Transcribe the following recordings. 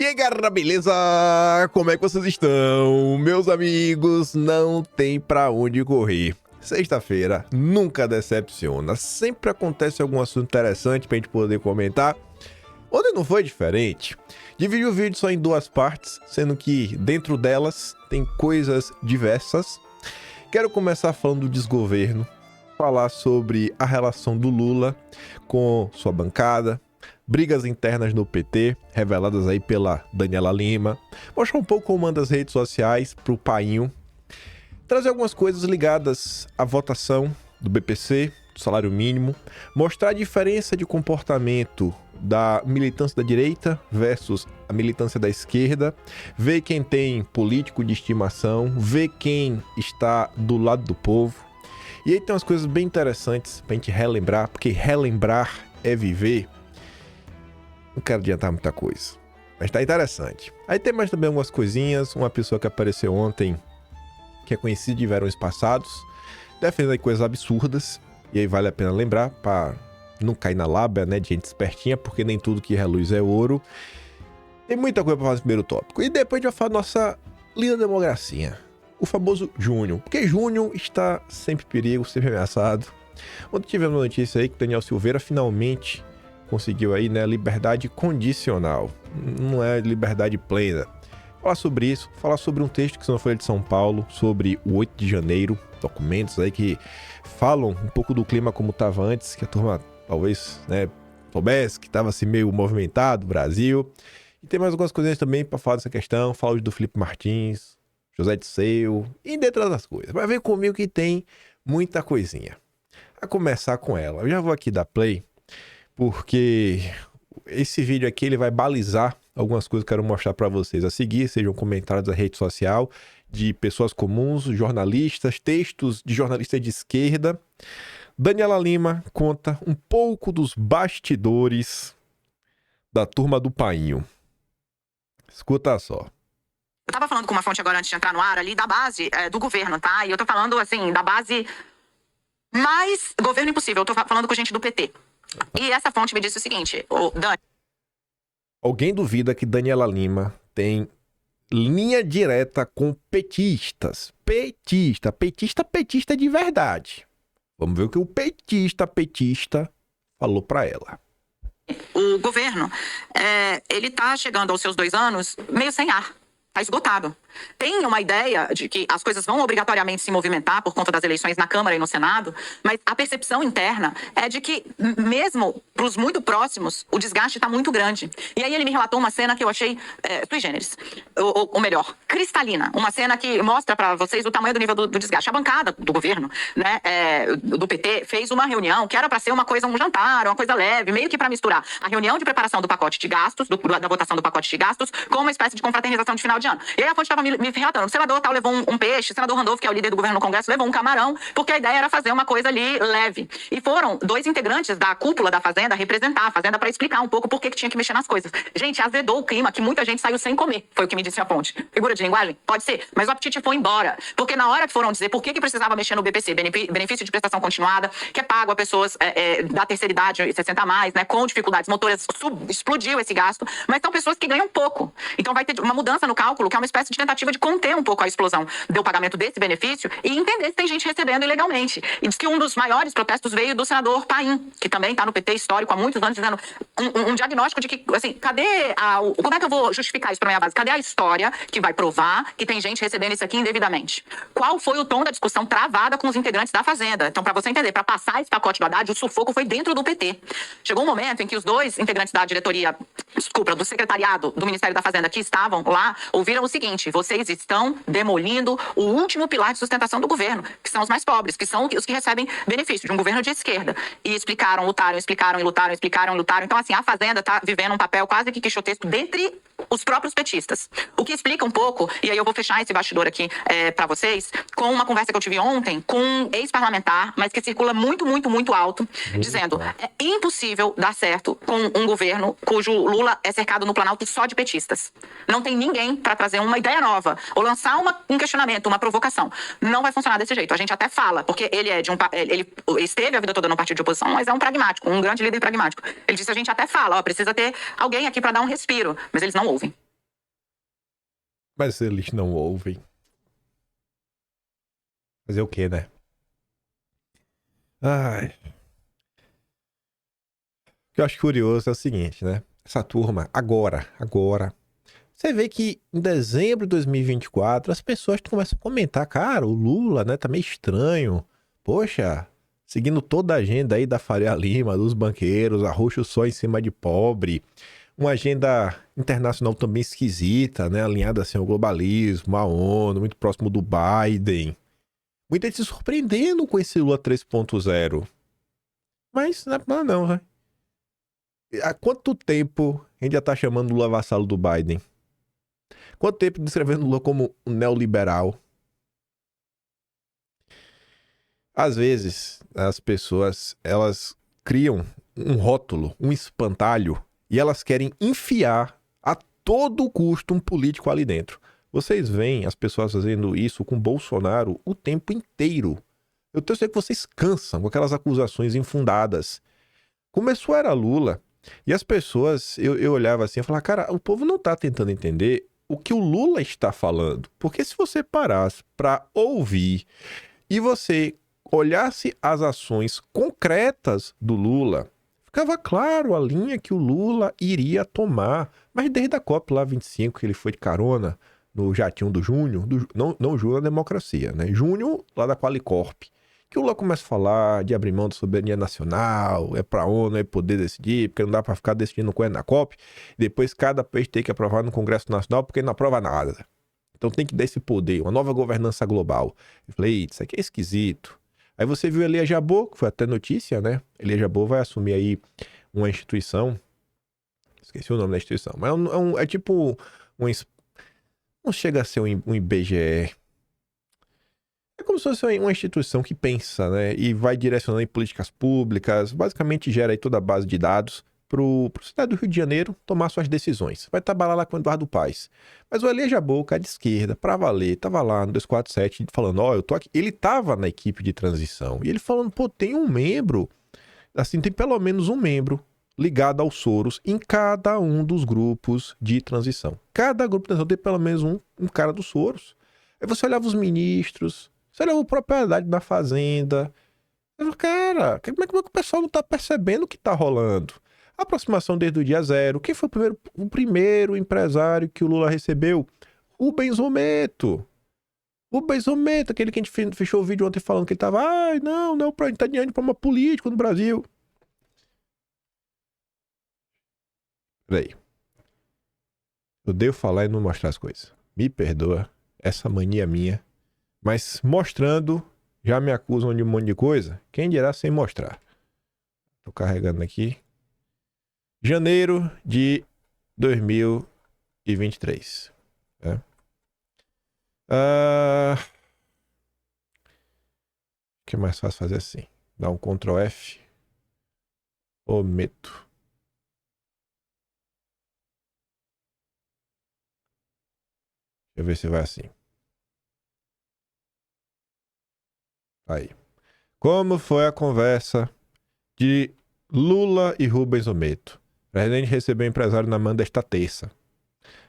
E aí, galera, beleza? Como é que vocês estão? Meus amigos, não tem pra onde correr. Sexta-feira nunca decepciona. Sempre acontece algum assunto interessante pra gente poder comentar. Ontem não foi diferente. Dividi o vídeo só em duas partes, sendo que dentro delas tem coisas diversas. Quero começar falando do desgoverno, falar sobre a relação do Lula com sua bancada, brigas internas no PT, reveladas aí pela Daniela Lima, mostrar um pouco como anda as redes sociais pro painho, trazer algumas coisas ligadas à votação do BPC, do salário mínimo, mostrar a diferença de comportamento da militância da direita versus a militância da esquerda, ver quem tem político de estimação, ver quem está do lado do povo. E aí tem umas coisas bem interessantes pra gente relembrar, porque relembrar é viver. Não quero adiantar muita coisa, mas tá interessante. Aí tem mais também algumas coisinhas, uma pessoa que apareceu ontem, que é conhecida de verões passados, defendendo aí coisas absurdas, e aí vale a pena lembrar, pra não cair na lábia, né, de gente espertinha, porque nem tudo que reluz é ouro. Tem muita coisa pra falar no primeiro tópico. E depois a gente vai falar da nossa linda democracia, o famoso Júnior, porque Júnior está sempre em perigo, sempre ameaçado. Ontem tivemos uma notícia aí que o Daniel Silveira finalmente conseguiu aí, né, liberdade condicional, não é liberdade plena. Falar sobre isso, falar sobre um texto que saiu na Folha de São Paulo, sobre o 8 de janeiro, documentos aí que falam um pouco do clima como estava antes, que a turma talvez, né, soubesse que estava assim meio movimentado o Brasil. E tem mais algumas coisinhas também para falar dessa questão, falo do Felipe Martins, José Disseu, e dentre outras coisas. Mas vem comigo que tem muita coisinha. A começar com ela, eu já vou aqui dar play, porque esse vídeo aqui ele vai balizar algumas coisas que eu quero mostrar para vocês a seguir, sejam comentários da rede social, de pessoas comuns, jornalistas, textos de jornalistas de esquerda. Daniela Lima conta um pouco dos bastidores da turma do painho. Escuta só. Eu tava falando com uma fonte agora antes de entrar no ar ali da base do governo, tá? E eu tô falando assim, da base mais governo impossível. Eu tô falando com gente do PT. E essa fonte me disse o seguinte, Dani... Alguém duvida que Daniela Lima tem linha direta com petistas? Petista de verdade. Vamos ver o que o petista falou pra ela. O governo, ele tá chegando aos seus 2 anos meio sem ar. Tá esgotado. Tem uma ideia de que as coisas vão obrigatoriamente se movimentar por conta das eleições na Câmara e no Senado, mas a percepção interna é de que, mesmo para os muito próximos, o desgaste está muito grande. E aí ele me relatou uma cena que eu achei sui generis, ou melhor, cristalina. Uma cena que mostra para vocês o tamanho do nível do desgaste. A bancada do governo, né, do PT, fez uma reunião que era para ser uma coisa, um jantar, uma coisa leve, meio que para misturar a reunião de preparação do pacote de gastos, da votação do pacote de gastos, com uma espécie de confraternização de final de ano. E aí a fonte estava me relatando, o senador tal levou um peixe, o senador Randolph, que é o líder do governo no Congresso, levou um camarão, porque a ideia era fazer uma coisa ali leve. E foram 2 integrantes da cúpula da Fazenda representar a Fazenda para explicar um pouco por que tinha que mexer nas coisas. Gente, azedou o clima, que muita gente saiu sem comer, foi o que me disse a fonte. Figura de linguagem? Pode ser, mas o apetite foi embora. Porque na hora que foram dizer por que precisava mexer no BPC, benefício de prestação continuada, que é pago a pessoas da terceira idade, 60 a mais, né, com dificuldades motoras, explodiu esse gasto, mas são pessoas que ganham pouco. Então vai ter uma mudança no cálculo, que é uma espécie de tentativa de conter um pouco a explosão do pagamento desse benefício e entender se tem gente recebendo ilegalmente. E diz que um dos maiores protestos veio do senador Paim, que também está no PT histórico há muitos anos, dizendo um diagnóstico de que, assim, como é que eu vou justificar isso para minha base? Cadê a história que vai provar que tem gente recebendo isso aqui indevidamente? Qual foi o tom da discussão travada com os integrantes da Fazenda? Então, para você entender, para passar esse pacote do Haddad, o sufoco foi dentro do PT. Chegou um momento em que os 2 integrantes da diretoria, do secretariado do Ministério da Fazenda que estavam lá, ouviram o seguinte: vocês estão demolindo o último pilar de sustentação do governo, que são os mais pobres, que são os que recebem benefício de um governo de esquerda. E explicaram, lutaram. Então, assim, a Fazenda está vivendo um papel quase que quixotesco dentre os próprios petistas. O que explica um pouco, e aí eu vou fechar esse bastidor aqui para vocês, com uma conversa que eu tive ontem com um ex-parlamentar, mas que circula muito alto, dizendo: é impossível dar certo com um governo cujo Lula é cercado no Planalto só de petistas. Não tem ninguém para trazer uma ideia nova, ou lançar um questionamento, uma provocação. Não vai funcionar desse jeito. A gente até fala, porque ele ele esteve a vida toda no partido de oposição, mas é um pragmático, um grande líder pragmático. Ele disse: a gente até fala, precisa ter alguém aqui para dar um respiro, mas eles não ouvem. Mas eles não ouvem. Fazer o quê, né? Ai. O que eu acho curioso é o seguinte, né? Essa turma, agora. Você vê que em dezembro de 2024 as pessoas começam a comentar, cara, o Lula, né, tá meio estranho. Poxa, seguindo toda a agenda aí da Faria Lima, dos banqueiros, arroxo só em cima de pobre. Uma agenda internacional também esquisita, né, alinhada assim ao globalismo, à ONU, muito próximo do Biden. Muita gente se surpreendendo com esse Lula 3.0. Mas não, né? Há quanto tempo a gente já tá chamando Lula vassalo do Biden? Quanto tempo descrevendo Lula como um neoliberal? Às vezes, as pessoas, elas criam um rótulo, um espantalho, e elas querem enfiar a todo custo um político ali dentro. Vocês veem as pessoas fazendo isso com Bolsonaro o tempo inteiro. Eu tenho certeza que vocês cansam com aquelas acusações infundadas. Começou era Lula, e as pessoas, eu olhava assim e falava, cara, o povo não tá tentando entender o que o Lula está falando. Porque se você parasse para ouvir e você olhasse as ações concretas do Lula, ficava claro a linha que o Lula iria tomar. Mas desde a COP lá 25, que ele foi de carona no jatinho do Júnior, não Júnior da democracia, né? Júnior lá da Qualicorp, que o Lula começa a falar de abrir mão da soberania nacional, é pra ONU, é poder decidir, porque não dá pra ficar decidindo coisa na COP, depois cada país tem que aprovar no Congresso Nacional, porque não aprova nada. Então tem que dar esse poder, uma nova governança global. Eu falei, isso aqui é esquisito. Aí você viu Elia Jabbour, que foi até notícia, né? Elia Jabbour vai assumir aí uma instituição, esqueci o nome da instituição, mas é tipo não chega a ser um IBGE. É como se fosse uma instituição que pensa, né? E vai direcionando em políticas públicas, basicamente gera aí toda a base de dados pro cidade do Rio de Janeiro tomar suas decisões. Vai trabalhar lá com o Eduardo Paes. Mas o Elia Jabbour, cara de esquerda, pra valer, tava lá no 247 falando, ó, eu tô aqui. Ele tava na equipe de transição. E ele falando, pô, tem um membro, assim, tem pelo menos um membro ligado aos Soros em cada um dos grupos de transição. Cada grupo de transição tem pelo menos um cara dos Soros. Aí você olhava os ministros, você olhava a propriedade da fazenda. Eu falei, cara, como é que o pessoal não tá percebendo o que tá rolando? A aproximação desde o dia zero. Quem foi o primeiro empresário que o Lula recebeu? Rubens Ometo. Rubens Ometo, aquele que a gente fechou o vídeo ontem falando que ele tava, ai, não, a gente tá diante de uma política no Brasil. Peraí. Eu devo falar e não mostrar as coisas. Me perdoa, essa mania minha. Mas mostrando, já me acusam de um monte de coisa. Quem dirá sem mostrar? Tô carregando aqui. Janeiro de 2023. Né? O que é mais fácil fazer assim? Dá um Ctrl F. Ometo. Deixa eu ver se vai assim. Aí. Como foi a conversa de Lula e Rubens Ometo? O presidente recebeu o empresário na mão desta terça.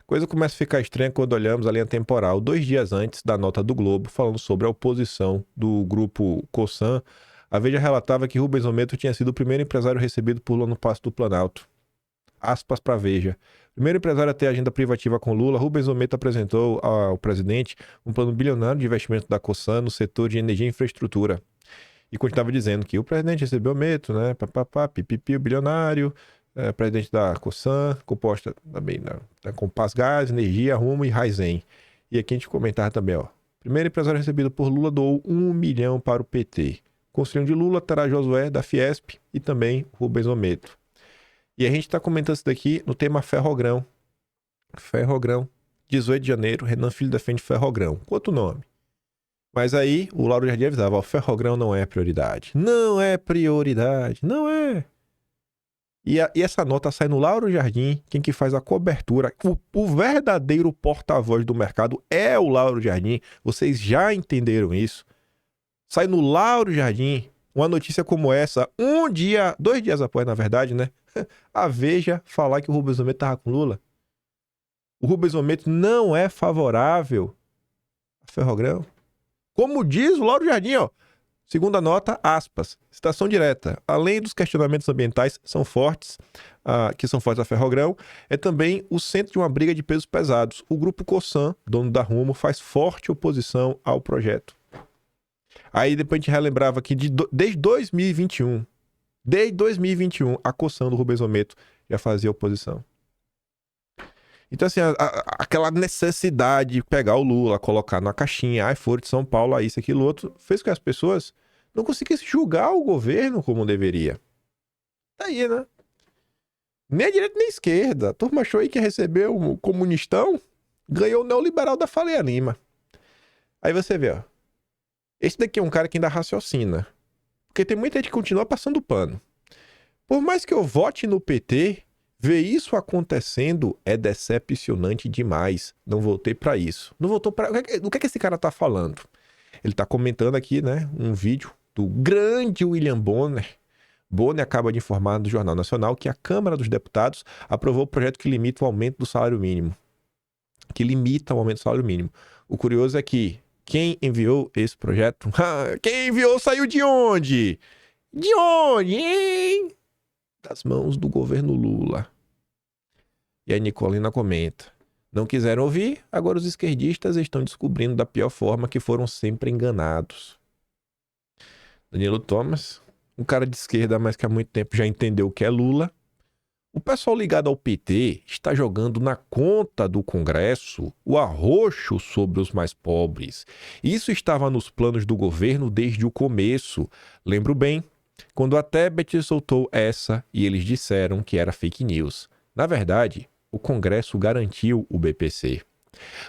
Coisa começa a ficar estranha quando olhamos a linha temporal 2 dias antes da nota do Globo falando sobre a oposição do grupo Cosan. A Veja relatava que Rubens Ometo tinha sido o primeiro empresário recebido por Lula no Palácio do Planalto. Aspas para Veja. Primeiro empresário a ter agenda privativa com Lula, Rubens Ometo apresentou ao presidente um plano bilionário de investimento da Cosan no setor de energia e infraestrutura. E continuava dizendo que o presidente recebeu Ometo, né? Pipipi, o bilionário, presidente da Cosan, composta também da Compass Gás, Energia, Rumo e Raizen. E aqui a gente comentava também, ó. Primeiro empresário recebido por Lula doou 1 milhão para o PT. Conselheiro de Lula terá Josué da Fiesp e também Rubens Ometo. E a gente está comentando isso daqui no tema Ferrogrão. Ferrogrão, 18 de janeiro, Renan Filho defende Ferrogrão. Outro nome. Mas aí o Lauro Jardim avisava, ó, Ferrogrão não é prioridade. Não é prioridade, não é. E essa nota sai no Lauro Jardim, quem que faz a cobertura. O verdadeiro porta-voz do mercado é o Lauro Jardim. Vocês já entenderam isso. Sai no Lauro Jardim uma notícia como essa, 2 dias após, na verdade, né? A Veja falar que o Rubens Ometo tava com Lula. O Rubens Ometo não é favorável a Ferrogrão. Como diz o Lauro Jardim, ó, segunda nota, aspas, citação direta. Além dos questionamentos ambientais que são fortes a Ferrogrão, é também o centro de uma briga de pesos pesados. O grupo Cosan, dono da Rumo, faz forte oposição ao projeto. Aí depois a gente relembrava que desde 2021, a Cosan do Rubens Ometo já fazia oposição. Então, assim, aquela necessidade de pegar o Lula, colocar na caixinha, foro de São Paulo, isso, aquilo, outro, fez com que as pessoas não conseguissem julgar o governo como deveria. Tá aí, né? Nem a direita nem a esquerda. A turma achou aí que recebeu o comunistão, ganhou o neoliberal da Faria Lima. Aí você vê, ó. Esse daqui é um cara que ainda raciocina. Porque tem muita gente que continua passando pano. Por mais que eu vote no PT, ver isso acontecendo é decepcionante demais. Não voltei pra isso. Não voltou para. O que é que esse cara tá falando? Ele tá comentando aqui, né, um vídeo do grande William Bonner. Bonner acaba de informar no Jornal Nacional que a Câmara dos Deputados aprovou o projeto que limita o aumento do salário mínimo. O curioso é que quem enviou esse projeto? Quem enviou saiu de onde? De onde, hein? Das mãos do governo Lula. E aí Nicolina comenta: não quiseram ouvir, agora os esquerdistas estão descobrindo da pior forma que foram sempre enganados. Danilo Thomas, um cara de esquerda, mas que há muito tempo já entendeu o que é Lula. O pessoal ligado ao PT está jogando na conta do Congresso o arroxo sobre os mais pobres. Isso estava nos planos do governo desde o começo. Lembro bem, quando a Tebet soltou essa e eles disseram que era fake news. Na verdade, o Congresso garantiu o BPC.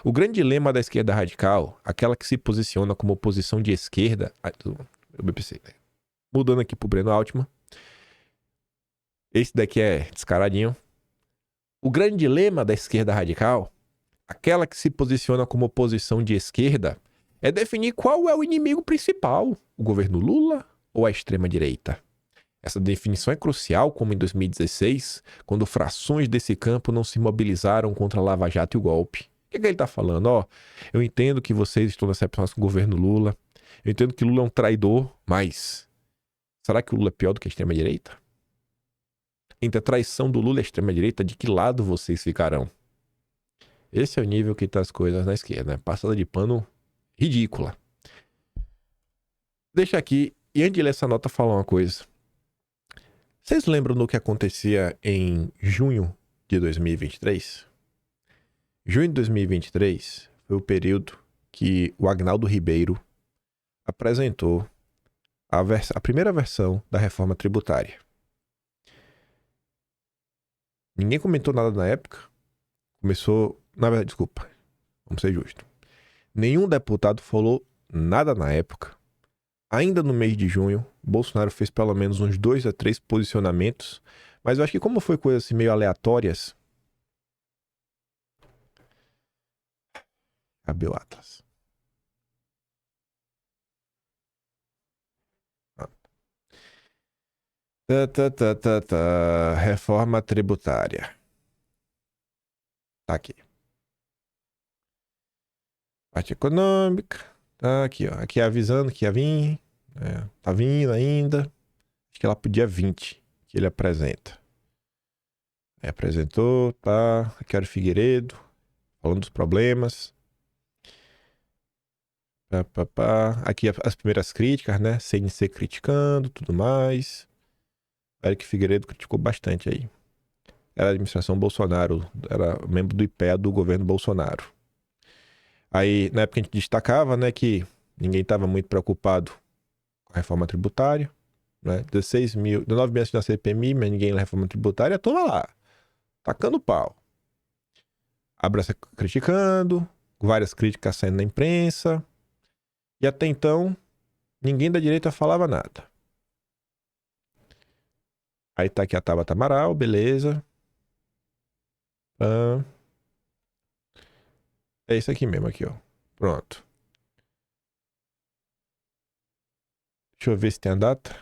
O grande dilema da esquerda radical, aquela que se posiciona como oposição de esquerda... O BPC, né? Mudando aqui pro Breno Altman. Esse daqui é descaradinho. O grande dilema da esquerda radical, aquela que se posiciona como oposição de esquerda, é definir qual é o inimigo principal, o governo Lula ou a extrema-direita. Essa definição é crucial, como em 2016, quando frações desse campo não se mobilizaram contra a Lava Jato e o golpe. O que ele está falando? Eu entendo que vocês estão decepcionados com o governo Lula, eu entendo que Lula é um traidor, mas será que o Lula é pior do que a extrema-direita? Entre a traição do Lula e a extrema-direita, de que lado vocês ficarão? Esse é o nível que tá as coisas na esquerda, né? Passada de pano ridícula. Deixa aqui, e antes de ler essa nota, falar uma coisa. Vocês lembram do que acontecia em junho de 2023? Junho de 2023 foi o período que o Agnaldo Ribeiro apresentou a primeira versão da reforma tributária. Ninguém comentou nada na época. Começou... Na verdade, desculpa. Vamos ser justos. Nenhum deputado falou nada na época. Ainda no mês de junho, Bolsonaro fez pelo menos uns 2 a 3 posicionamentos. Mas eu acho que como foi coisas assim meio aleatórias... Cadê o Atlas? Reforma tributária. Tá aqui. Parte econômica. Tá aqui, ó. Aqui avisando que ia vir. Tá vindo ainda. Acho que é lá pro dia 20 que ele apresenta. Aí apresentou, tá. Aqui era o Figueiredo. Falando dos problemas. Aqui as primeiras críticas, né? CNC criticando, tudo mais. Eric Figueiredo criticou bastante aí. Era a administração Bolsonaro, era membro do IPEA do governo Bolsonaro. Aí, na época, a gente destacava, né, que ninguém estava muito preocupado com a reforma tributária, né? 19 mil na CPMI, mas ninguém na reforma tributária, a turma lá, tacando pau. Abraça criticando, várias críticas saindo na imprensa, e até então, ninguém da direita falava nada. Aí tá aqui a Tabata Amaral, beleza. É isso aqui mesmo, aqui, ó. Pronto. Deixa eu ver se tem a data.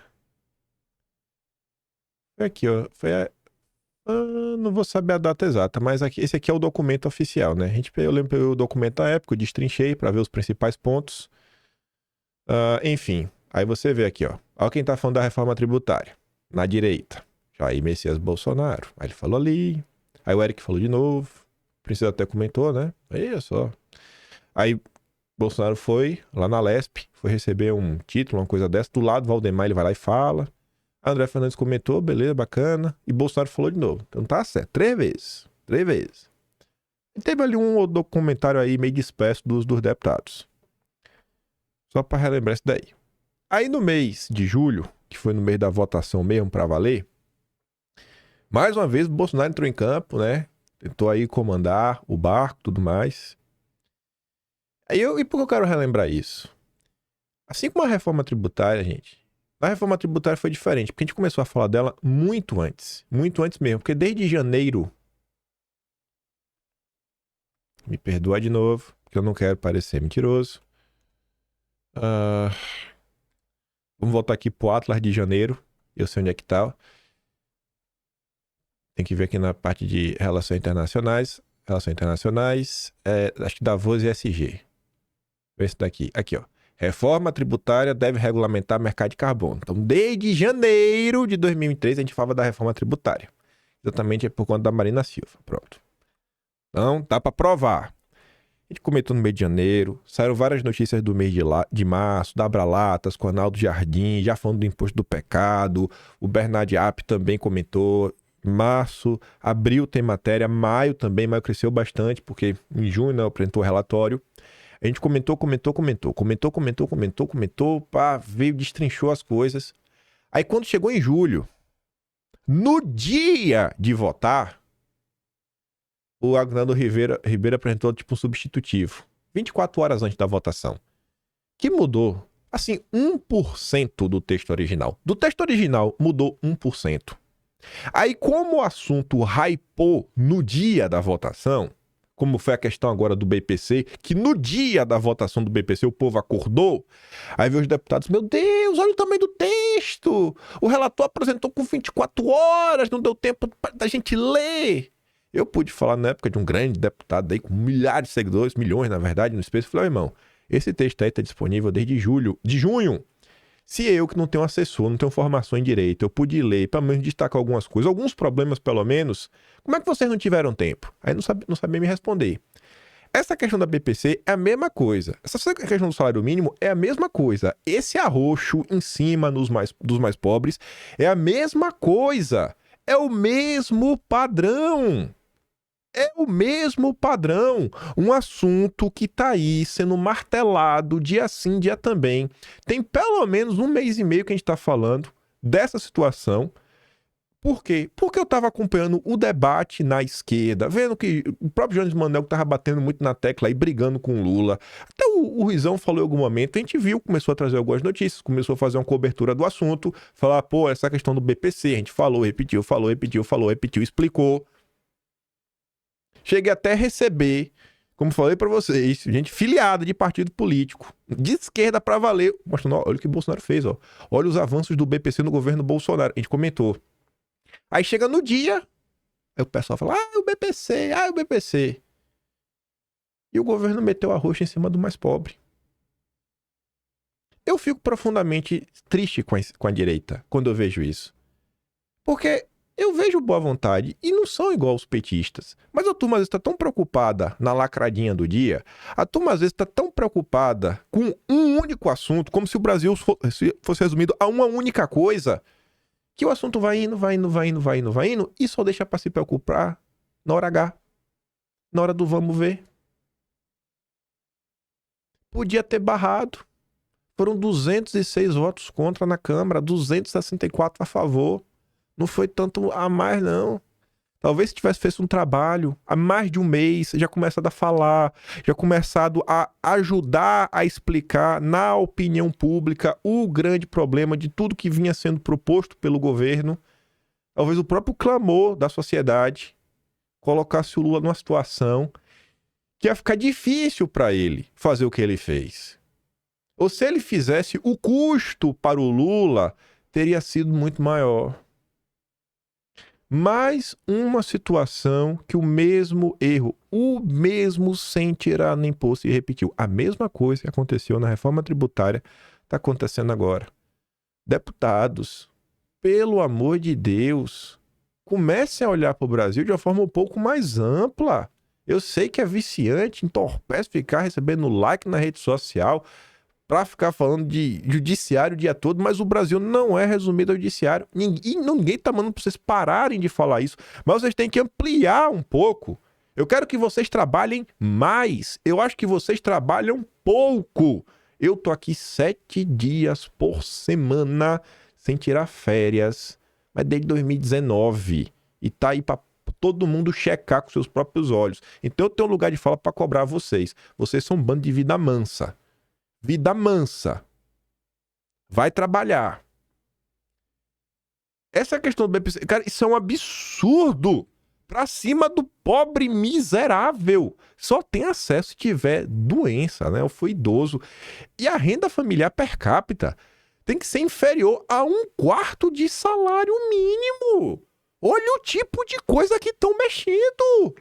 Foi aqui, ó. Não vou saber a data exata, mas esse aqui é o documento oficial, né? Eu lembro que o documento da época, eu destrinchei para ver os principais pontos. Enfim, aí você vê aqui, ó. Olha quem tá falando da reforma tributária. Na direita, Jair Messias Bolsonaro. Aí ele falou ali. Aí o Eric falou de novo. O Princesa até comentou, né? Aí, só. Aí Bolsonaro foi lá na Lesp, foi receber um título, uma coisa dessa. Do lado, Valdemar, ele vai lá e fala. André Fernandes comentou, beleza, bacana. E Bolsonaro falou de novo. Então tá certo. 3 vezes. 3 vezes. E teve ali um outro comentário aí meio disperso dos deputados. Só pra relembrar isso daí. Aí no mês de julho, que foi no mês da votação mesmo pra valer, mais uma vez o Bolsonaro entrou em campo, né? Tentou aí comandar o barco e tudo mais. E por que eu quero relembrar isso? Assim como a reforma tributária, gente, a reforma tributária foi diferente, porque a gente começou a falar dela muito antes mesmo, porque desde janeiro, me perdoa de novo, porque eu não quero parecer mentiroso. Vamos voltar aqui pro Atlas de janeiro, eu sei onde é que tá. Tem que ver aqui na parte de relações internacionais, acho que Davos e SG. Esse daqui, aqui ó. Reforma tributária deve regulamentar o mercado de carbono. Então, desde janeiro de 2003, a gente falava da reforma tributária. Exatamente por conta da Marina Silva. Pronto. Então, dá para provar. A gente comentou no mês de janeiro, saíram várias notícias do mês de março, da Abralatas, com o Arnaldo Jardim, já falando do imposto do pecado. O Bernard App também comentou. Março, abril tem matéria, maio também, maio cresceu bastante, porque em junho, né, apresentou o relatório. A gente comentou, pá, veio, destrinchou as coisas. Aí quando chegou em julho, no dia de votar, o Agnaldo Ribeiro apresentou tipo um substitutivo, 24 horas antes da votação, que mudou, assim, 1% do texto original. Do texto original, mudou 1%. Aí, como o assunto hypou no dia da votação, como foi a questão agora do BPC, que no dia da votação do BPC o povo acordou, aí veio os deputados, meu Deus, olha o tamanho do texto, o relator apresentou com 24 horas, não deu tempo da gente ler. Eu pude falar na época de um grande deputado aí com milhares de seguidores, milhões na verdade, no Space, eu falei, irmão, esse texto aí tá disponível desde junho. Se eu, que não tenho assessor, não tenho formação em direito, eu pude ler, pelo menos destacar algumas coisas, alguns problemas pelo menos, como é que vocês não tiveram tempo? Aí não sabia me responder. Essa questão da BPC é a mesma coisa. Essa questão do salário mínimo é a mesma coisa. Esse arroxo em cima dos mais pobres é a mesma coisa. É o mesmo padrão. É o mesmo padrão, um assunto que tá aí sendo martelado dia sim, dia também. Tem pelo menos 1 mês e meio que a gente tá falando dessa situação. Por quê? Porque eu tava acompanhando o debate na esquerda, vendo que o próprio Jones Manuel que tava batendo muito na tecla e brigando com o Lula. Até o Ruizão falou em algum momento, a gente viu, começou a trazer algumas notícias, começou a fazer uma cobertura do assunto, falar, pô, essa questão do BPC, a gente falou, repetiu, explicou. Cheguei até a receber, como falei pra vocês, gente filiada de partido político, de esquerda pra valer, mostrando, olha o que o Bolsonaro fez, ó. Olha os avanços do BPC no governo Bolsonaro. A gente comentou. Aí chega no dia, aí o pessoal fala, o BPC. E o governo meteu a roxa em cima do mais pobre. Eu fico profundamente triste com a direita quando eu vejo isso. Porque eu vejo boa vontade e não são igual os petistas. Mas a turma às vezes está tão preocupada na lacradinha do dia, a turma às vezes está tão preocupada com um único assunto, como se o Brasil fosse resumido a uma única coisa, que o assunto vai indo, e só deixa para se preocupar na hora H, na hora do vamos ver. Podia ter barrado. Foram 206 votos contra na Câmara, 264 a favor. Não foi tanto a mais, não. Talvez se tivesse feito um trabalho há mais de um mês, já começado a falar, já começado a ajudar a explicar na opinião pública o grande problema de tudo que vinha sendo proposto pelo governo. Talvez o próprio clamor da sociedade colocasse o Lula numa situação que ia ficar difícil para ele fazer o que ele fez. Ou se ele fizesse, o custo para o Lula teria sido muito maior. Mais uma situação que o mesmo erro, o mesmo sem tirar nem pôr, se repetiu. A mesma coisa que aconteceu na reforma tributária está acontecendo agora. Deputados, pelo amor de Deus, comecem a olhar para o Brasil de uma forma um pouco mais ampla. Eu sei que é viciante, entorpece ficar recebendo like na rede social para ficar falando de judiciário o dia todo, mas o Brasil não é resumido ao judiciário. Ninguém tá mandando para vocês pararem de falar isso, mas vocês têm que ampliar um pouco. Eu quero que vocês trabalhem mais. Eu acho que vocês trabalham pouco. Eu tô aqui 7 dias por semana sem tirar férias, mas desde 2019. E tá aí para todo mundo checar com seus próprios olhos. Então eu tenho um lugar de fala para cobrar vocês. Vocês são um bando de vida mansa. Vida mansa. Vai trabalhar. Essa questão do BPC, cara, isso é um absurdo. Pra cima do pobre miserável. Só tem acesso se tiver doença, né? Ou foi idoso. E a renda familiar per capita tem que ser inferior a 1/4 de salário mínimo. Olha o tipo de coisa que estão mexendo.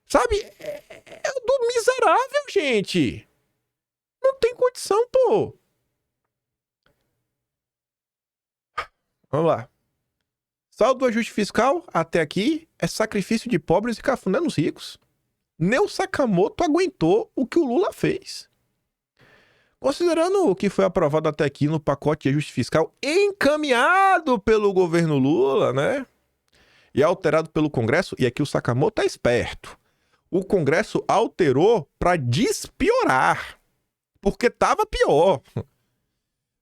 Sabe? É do miserável, gente. Não tem condição, pô. Vamos lá. Saldo do ajuste fiscal, até aqui, é sacrifício de pobres e cafuné nos ricos. Nem o Sakamoto aguentou o que o Lula fez. Considerando o que foi aprovado até aqui no pacote de ajuste fiscal encaminhado pelo governo Lula, né? E alterado pelo Congresso, e aqui o Sakamoto é esperto. O Congresso alterou para despiorar. Porque estava pior.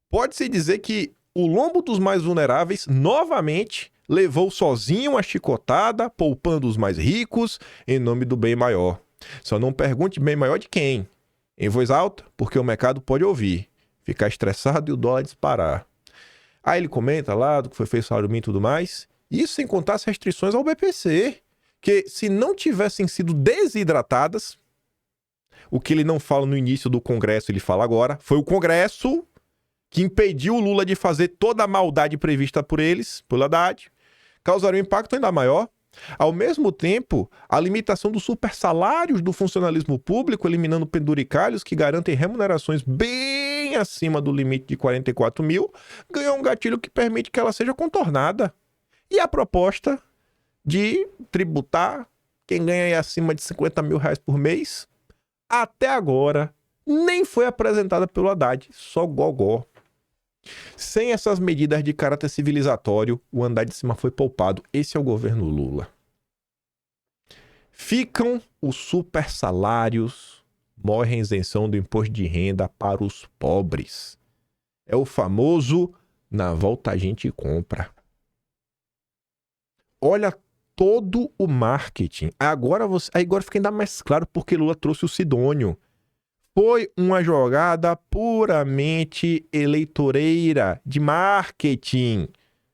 Pode-se dizer que o lombo dos mais vulneráveis, novamente, levou sozinho a chicotada, poupando os mais ricos, em nome do bem maior. Só não pergunte bem maior de quem. Em voz alta, porque o mercado pode ouvir. Ficar estressado e o dólar disparar. Aí ele comenta lá do que foi feito o salário mínimo e tudo mais. Isso sem contar as restrições ao BPC. Que se não tivessem sido desidratadas... O que ele não fala no início do Congresso, ele fala agora. Foi o Congresso que impediu o Lula de fazer toda a maldade prevista por eles, pelo Haddad. Causaria um impacto ainda maior. Ao mesmo tempo, a limitação dos supersalários do funcionalismo público, eliminando penduricalhos que garantem remunerações bem acima do limite de 44 mil, ganhou um gatilho que permite que ela seja contornada. E a proposta de tributar quem ganha acima de 50 mil reais por mês... até agora, nem foi apresentada pelo Haddad, só gogó. Sem essas medidas de caráter civilizatório, o andar de cima foi poupado. Esse é o governo Lula. Ficam os super salários, morre a isenção do imposto de renda para os pobres. É o famoso, na volta a gente compra. Olha todo o marketing. Agora fica ainda mais claro porque Lula trouxe o Sidônio. Foi uma jogada puramente eleitoreira de marketing.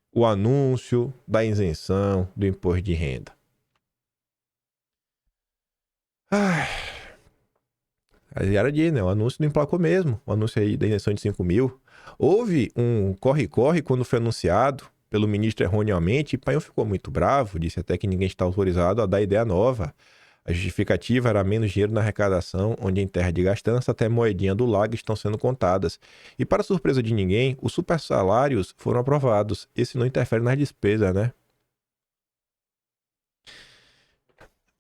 O anúncio da isenção do imposto de renda. Era de, né? O anúncio não emplacou mesmo. O anúncio aí da isenção de 5 mil. Houve um corre-corre quando foi anunciado pelo ministro erroneamente, e Painho ficou muito bravo, disse até que ninguém está autorizado a dar ideia nova. A justificativa era menos dinheiro na arrecadação, onde em terra de gastança até moedinha do lago estão sendo contadas. E para surpresa de ninguém, os super salários foram aprovados. Esse não interfere nas despesas, né?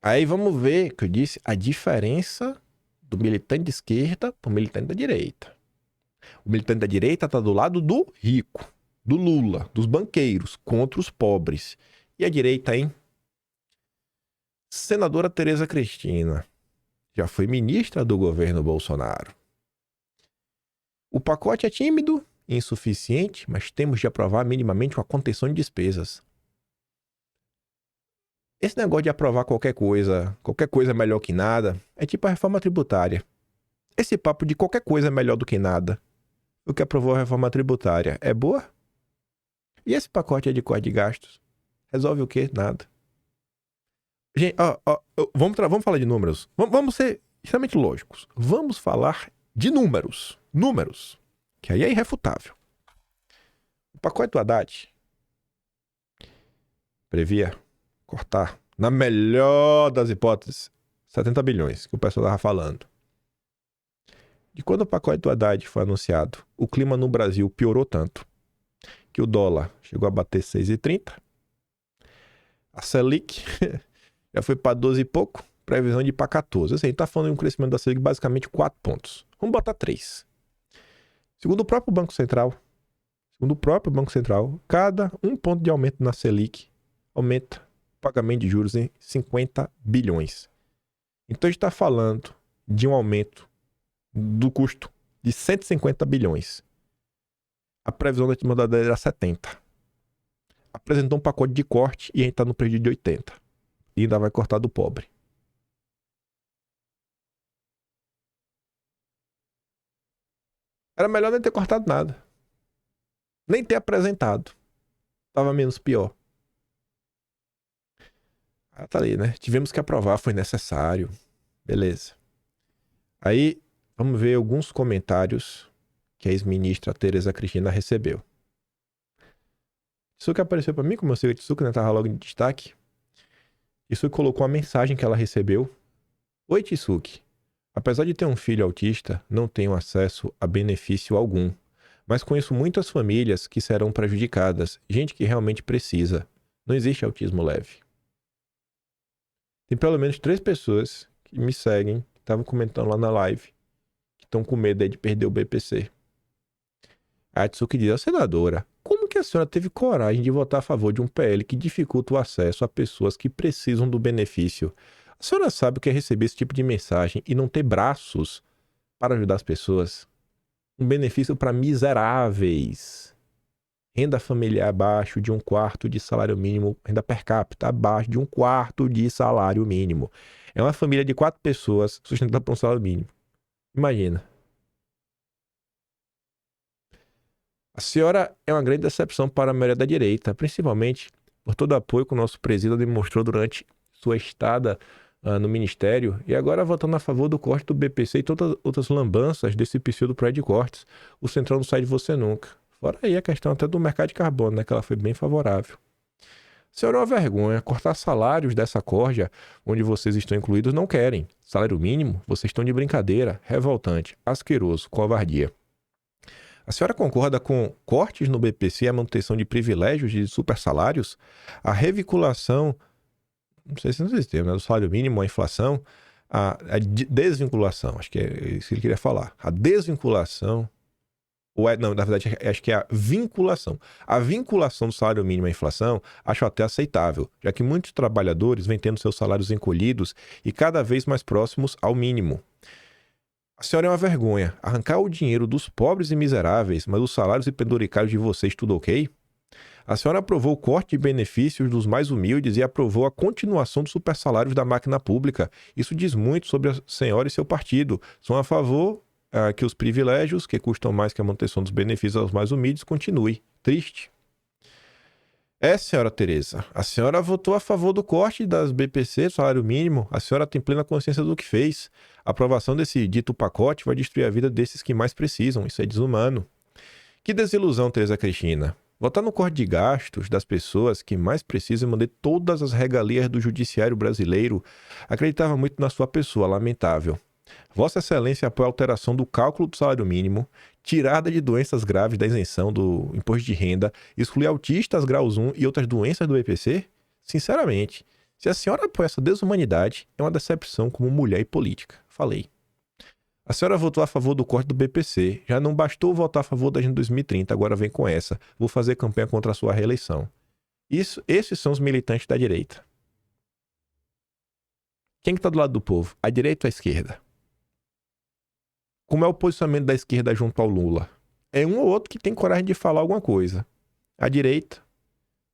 Aí vamos ver, que eu disse, a diferença do militante de esquerda para o militante da direita. O militante da direita está do lado do rico, do Lula, dos banqueiros, contra os pobres. E a direita, hein? Senadora Tereza Cristina já foi ministra do governo Bolsonaro. O pacote é tímido, insuficiente, mas temos de aprovar minimamente com a contenção de despesas. Esse negócio de aprovar qualquer coisa é melhor que nada, é tipo a reforma tributária. Esse papo de qualquer coisa é melhor do que nada. O que aprovou a reforma tributária é boa? E esse pacote de corte de gastos? Resolve o quê? Nada. Gente, vamos falar de números. Vamos ser extremamente lógicos. Vamos falar de números. Números. Que aí é irrefutável. O pacote do Haddad previa Cortar. Na melhor das hipóteses, 70 bilhões, que o pessoal tava falando. E quando o pacote do Haddad foi anunciado, o clima no Brasil piorou tanto que o dólar chegou a bater 6,30. A Selic já foi para 12 e pouco, previsão de ir para 14. Assim, a gente tá falando de um crescimento da Selic basicamente 4 pontos. Vamos botar 3. Segundo o próprio Banco Central, cada 1 ponto de aumento na Selic aumenta o pagamento de juros em 50 bilhões. Então a gente está falando de um aumento do custo de 150 bilhões. A previsão da última dada era 70. Apresentou um pacote de corte e a gente está no prejuízo de 80. E ainda vai cortar do pobre. Era melhor nem ter cortado nada. Nem ter apresentado. Tava menos pior. Ah, tá ali, né? Tivemos que aprovar, foi necessário. Beleza. Aí, vamos ver alguns comentários que a ex-ministra Tereza Cristina recebeu. Isso que apareceu pra mim, como eu sei que Tsuki, né? Tava logo em destaque. Isso colocou a mensagem que ela recebeu. Oi, Tsuki. Apesar de ter um filho autista, não tenho acesso a benefício algum. Mas conheço muitas famílias que serão prejudicadas. Gente que realmente precisa. Não existe autismo leve. Tem pelo menos 3 pessoas que me seguem, que estavam comentando lá na live, que estão com medo aí de perder o BPC. A Tsuki diz, senadora, como que a senhora teve coragem de votar a favor de um PL que dificulta o acesso a pessoas que precisam do benefício? A senhora sabe o que é receber esse tipo de mensagem e não ter braços para ajudar as pessoas? Um benefício para miseráveis. Renda familiar abaixo de 1/4 de salário mínimo, renda per capita abaixo de 1/4 de salário mínimo. É uma família de 4 pessoas sustentada por um salário mínimo. Imagina. A senhora é uma grande decepção para a maioria da direita, principalmente por todo o apoio que o nosso presidente demonstrou durante sua estada no ministério e agora votando a favor do corte do BPC e todas outras lambanças desse pseudo prédio de cortes. O Centrão não sai de você nunca. Fora aí a questão até do mercado de carbono, né, que ela foi bem favorável. Senhora, é uma vergonha. Cortar salários dessa corja, onde vocês estão incluídos, não querem. Salário mínimo, vocês estão de brincadeira. Revoltante, asqueroso, covardia. A senhora concorda com cortes no BPC e a manutenção de privilégios de super salários? A revinculação, não sei se não existe termo, né, do salário mínimo, a inflação, a desvinculação, acho que é isso que ele queria falar. A desvinculação... Não, na verdade, acho que é a vinculação. A vinculação do salário mínimo à inflação acho até aceitável, já que muitos trabalhadores vêm tendo seus salários encolhidos e cada vez mais próximos ao mínimo. A senhora é uma vergonha. Arrancar o dinheiro dos pobres e miseráveis, mas os salários e penduricários de vocês tudo ok? A senhora aprovou o corte de benefícios dos mais humildes e aprovou a continuação dos supersalários da máquina pública. Isso diz muito sobre a senhora e seu partido. São a favor... que os privilégios, que custam mais que a manutenção dos benefícios aos mais humildes, continue. Triste. Senhora Tereza, a senhora votou a favor do corte das BPC, salário mínimo. A senhora tem plena consciência do que fez. A aprovação desse dito pacote vai destruir a vida desses que mais precisam. Isso é desumano. Que desilusão, Tereza Cristina. Votar no corte de gastos das pessoas que mais precisam e manter todas as regalias do judiciário brasileiro. Acreditava muito na sua pessoa, lamentável. Vossa Excelência apoia a alteração do cálculo do salário mínimo, tirada de doenças graves da isenção do imposto de renda, excluir autistas graus 1 e outras doenças do BPC? Sinceramente, se a senhora apoia essa desumanidade, é uma decepção como mulher e política. Falei. A senhora votou a favor do corte do BPC. Já não bastou votar a favor da Agenda 2030, agora vem com essa. Vou fazer campanha contra a sua reeleição. Esses são os militantes da direita. Quem que tá do lado do povo? A direita ou a esquerda? Como é o posicionamento da esquerda junto ao Lula? É um ou outro que tem coragem de falar alguma coisa. A direita,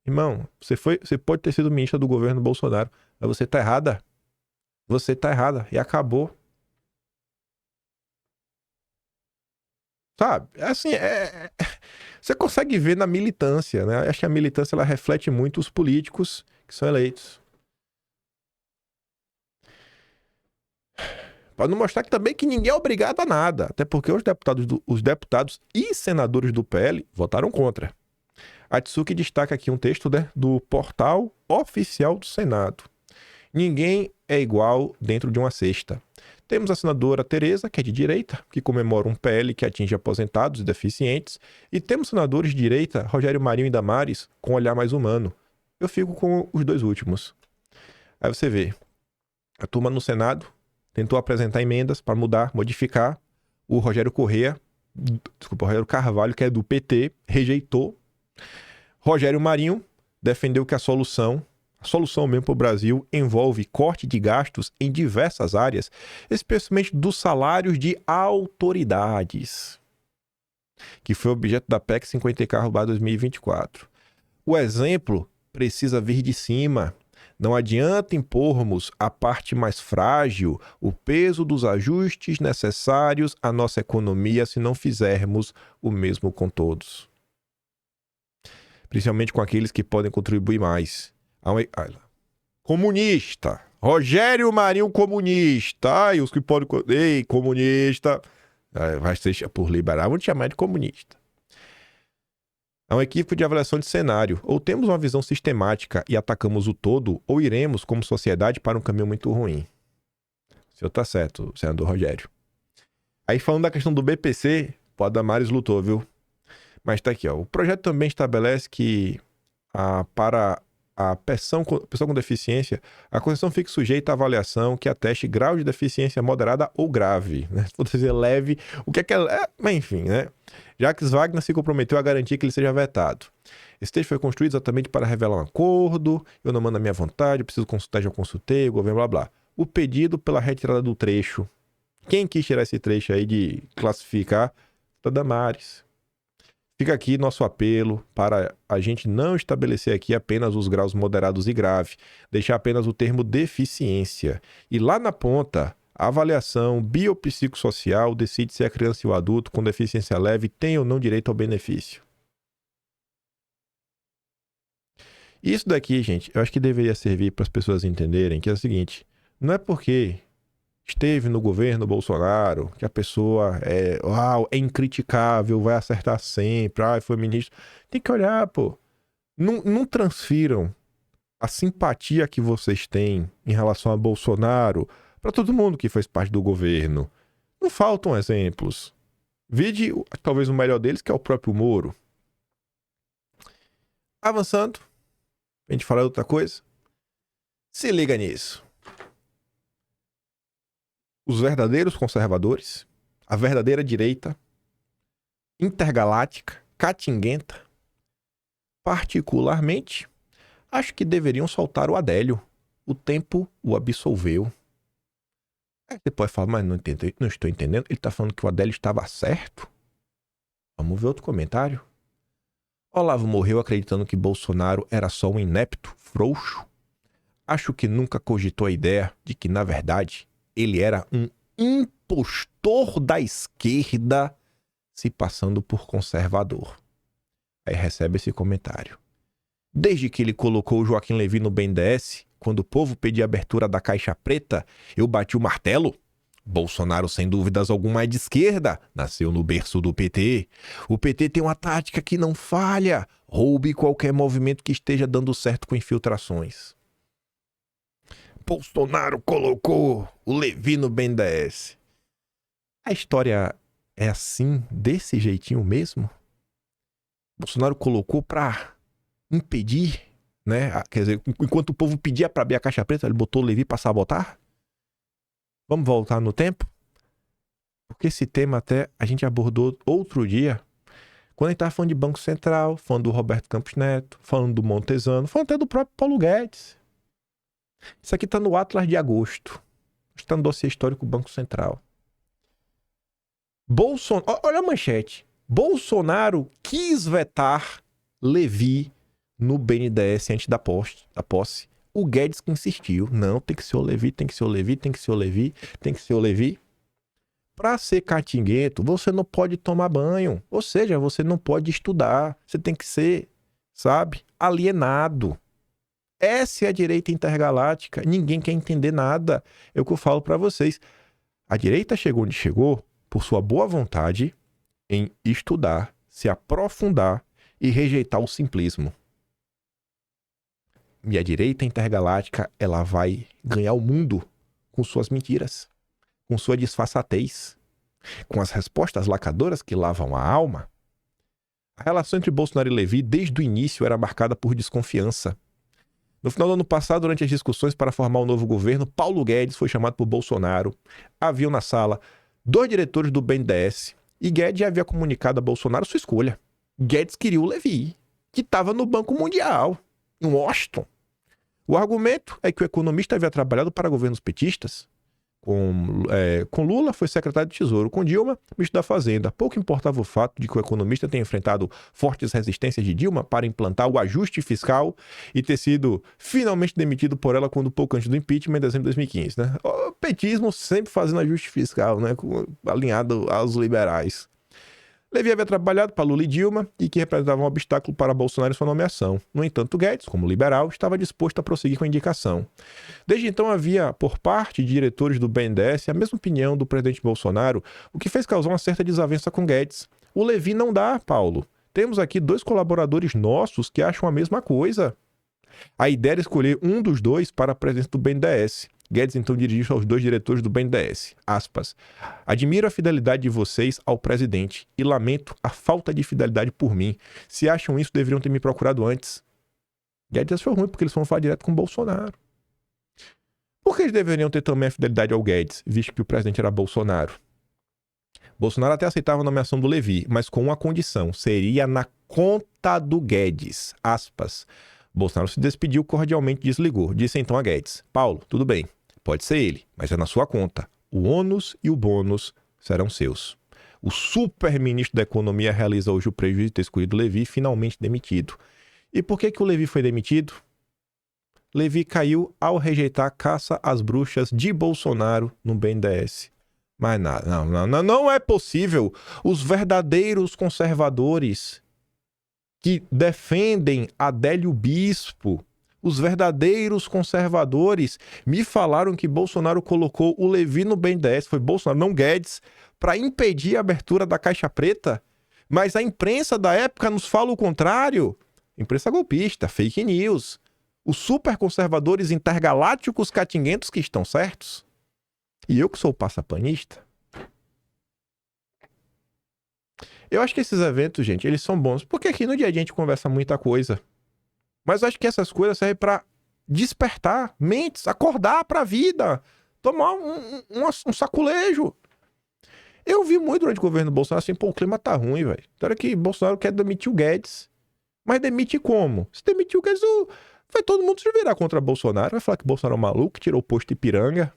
irmão, você pode ter sido ministra do governo Bolsonaro, mas você tá errada. Você tá errada e acabou. Sabe? Assim, você consegue ver na militância, né? Acho que a militância ela reflete muito os políticos que são eleitos. Para não mostrar que também que ninguém é obrigado a nada. Até porque os deputados e senadores do PL votaram contra. A Tsuki destaca aqui um texto, né, do portal oficial do Senado. Ninguém é igual dentro de uma cesta. Temos a senadora Tereza, que é de direita, que comemora um PL que atinge aposentados e deficientes. E temos senadores de direita, Rogério Marinho e Damares, com um olhar mais humano. Eu fico com os dois últimos. Aí você vê, a turma no Senado tentou apresentar emendas para mudar, modificar. O Rogério Carvalho, que é do PT, rejeitou. Rogério Marinho defendeu que a solução mesmo para o Brasil envolve corte de gastos em diversas áreas, especialmente dos salários de autoridades, que foi objeto da PEC 50K/2024. O exemplo precisa vir de cima. Não adianta impormos à parte mais frágil o peso dos ajustes necessários à nossa economia se não fizermos o mesmo com todos. Principalmente com aqueles que podem contribuir mais. Comunista. Rogério Marinho comunista. Ai, os que podem... Ei, comunista. Vai ser por liberar. Vamos te chamar de comunista. Há um equívoco de avaliação de cenário. Ou temos uma visão sistemática e atacamos o todo, ou iremos, como sociedade, para um caminho muito ruim. O senhor tá certo, senador Rogério. Aí, falando da questão do BPC, o Adamares lutou, viu? Mas tá aqui, ó. O projeto também estabelece que para a pessoa com deficiência, a concessão fique sujeita à avaliação que ateste grau de deficiência moderada ou grave. Né? Se for dizer leve, o que é que é? Mas enfim, né? Jacques Wagner se comprometeu a garantir que ele seja vetado. Esse texto foi construído exatamente para revelar um acordo, eu não mando a minha vontade, eu preciso consultar, já consultei, o governo, blá blá. O pedido pela retirada do trecho. Quem quis tirar esse trecho aí de classificar? Damares. Fica aqui nosso apelo para a gente não estabelecer aqui apenas os graus moderados e grave, deixar apenas o termo deficiência. E lá na ponta, a avaliação biopsicossocial decide se a criança e o adulto com deficiência leve têm ou não direito ao benefício. Isso daqui, gente, eu acho que deveria servir para as pessoas entenderem que é o seguinte, não é porque esteve no governo Bolsonaro, que a pessoa é incriticável, vai acertar sempre, foi ministro. Tem que olhar, pô. Não transfiram a simpatia que vocês têm em relação a Bolsonaro para todo mundo que fez parte do governo. Não faltam exemplos. Vide, talvez o melhor deles, que é o próprio Moro. Avançando, a gente fala de outra coisa. Se liga nisso. Os verdadeiros conservadores, a verdadeira direita, intergaláctica, catinguenta, particularmente, acho que deveriam soltar o Adélio. O tempo o absolveu. Aí você pode falar, mas não estou entendendo. Ele está falando que o Adélio estava certo? Vamos ver outro comentário. Olavo morreu acreditando que Bolsonaro era só um inepto, frouxo. Acho que nunca cogitou a ideia de que, na verdade, ele era um impostor da esquerda se passando por conservador. Aí recebe esse comentário. Desde que ele colocou o Joaquim Levy no BNDES, quando o povo pedia abertura da caixa preta, eu bati o martelo. Bolsonaro, sem dúvidas alguma, é de esquerda. Nasceu no berço do PT. O PT tem uma tática que não falha. Roube qualquer movimento que esteja dando certo com infiltrações. Bolsonaro colocou o Levy no BNDES. A história é assim, desse jeitinho mesmo? Bolsonaro colocou para impedir, né? Quer dizer, enquanto o povo pedia para abrir a caixa preta, ele botou o Levy para sabotar? Vamos voltar no tempo? Porque esse tema até a gente abordou outro dia, quando a gente estava falando de Banco Central, falando do Roberto Campos Neto, falando do Montezano, falando até do próprio Paulo Guedes. Isso aqui está no Atlas de agosto. Está no dossiê histórico do Banco Central. Olha a manchete. Bolsonaro quis vetar Levy no BNDES antes da posse. O Guedes que insistiu. Não, tem que ser o Levy, tem que ser o Levy, tem que ser o Levy, tem que ser o Levy. Para ser catinguento, você não pode tomar banho. Ou seja, você não pode estudar. Você tem que ser, sabe, alienado. Essa é a direita intergaláctica. Ninguém quer entender nada. É o que eu falo para vocês. A direita chegou onde chegou por sua boa vontade em estudar, se aprofundar e rejeitar o simplismo. E a direita intergaláctica, ela vai ganhar o mundo com suas mentiras, com sua disfarçatez, com as respostas lacadoras que lavam a alma. A relação entre Bolsonaro e Levi, desde o início, era marcada por desconfiança. No final do ano passado, durante as discussões para formar o novo governo, Paulo Guedes foi chamado por Bolsonaro. Haviam na sala 2 diretores do BNDES e Guedes já havia comunicado a Bolsonaro sua escolha. Guedes queria o Levi, que estava no Banco Mundial, em Washington. O argumento é que o economista havia trabalhado para governos petistas. Com Lula foi secretário de Tesouro, com Dilma, ministro da Fazenda. Pouco importava o fato de que o economista tenha enfrentado fortes resistências de Dilma para implantar o ajuste fiscal e ter sido finalmente demitido por ela quando pouco antes do impeachment, em dezembro de 2015. Né? O petismo sempre fazendo ajuste fiscal, né? Alinhado aos liberais. Levi havia trabalhado para Lula e Dilma e que representava um obstáculo para Bolsonaro em sua nomeação. No entanto, Guedes, como liberal, estava disposto a prosseguir com a indicação. Desde então havia, por parte de diretores do BNDES, a mesma opinião do presidente Bolsonaro, o que fez causar uma certa desavença com Guedes. O Levi não dá, Paulo. Temos aqui 2 colaboradores nossos que acham a mesma coisa. A ideia era escolher um dos 2 para a presidência do BNDES. Guedes então dirigiu-se aos 2 diretores do BNDES. Aspas. Admiro a fidelidade de vocês ao presidente e lamento a falta de fidelidade por mim. Se acham isso, deveriam ter me procurado antes. Guedes achou ruim porque eles foram falar direto com o Bolsonaro. Por que eles deveriam ter também a fidelidade ao Guedes, visto que o presidente era Bolsonaro? Bolsonaro até aceitava a nomeação do Levi, mas com uma condição. Seria na conta do Guedes. Aspas. Bolsonaro se despediu cordialmente e desligou. Disse então a Guedes: Paulo, tudo bem, pode ser ele, mas é na sua conta. O ônus e o bônus serão seus. O super-ministro da Economia realiza hoje o prejuízo de ter escolhido Levi, finalmente demitido. E por que o Levi foi demitido? Levi caiu ao rejeitar a caça às bruxas de Bolsonaro no BNDES. Mas não é possível. Os verdadeiros conservadores que defendem Adélio Bispo, os verdadeiros conservadores, me falaram que Bolsonaro colocou o Levi no BNDES, foi Bolsonaro, não Guedes, para impedir a abertura da Caixa Preta. Mas a imprensa da época nos fala o contrário. Imprensa golpista, fake news. Os superconservadores intergalácticos catinguentos que estão certos. E eu que sou passapanista. Eu acho que esses eventos, gente, eles são bons. Porque aqui no dia a dia a gente conversa muita coisa. Mas eu acho que essas coisas servem pra despertar mentes, acordar pra vida. Tomar um saculejo. Eu vi muito durante o governo do Bolsonaro assim, pô, o clima tá ruim, velho. Então era que Bolsonaro quer demitir o Guedes. Mas demite como? Se demitir o Guedes, vai todo mundo se virar contra Bolsonaro. Vai falar que Bolsonaro é um maluco, que tirou o posto de Ipiranga.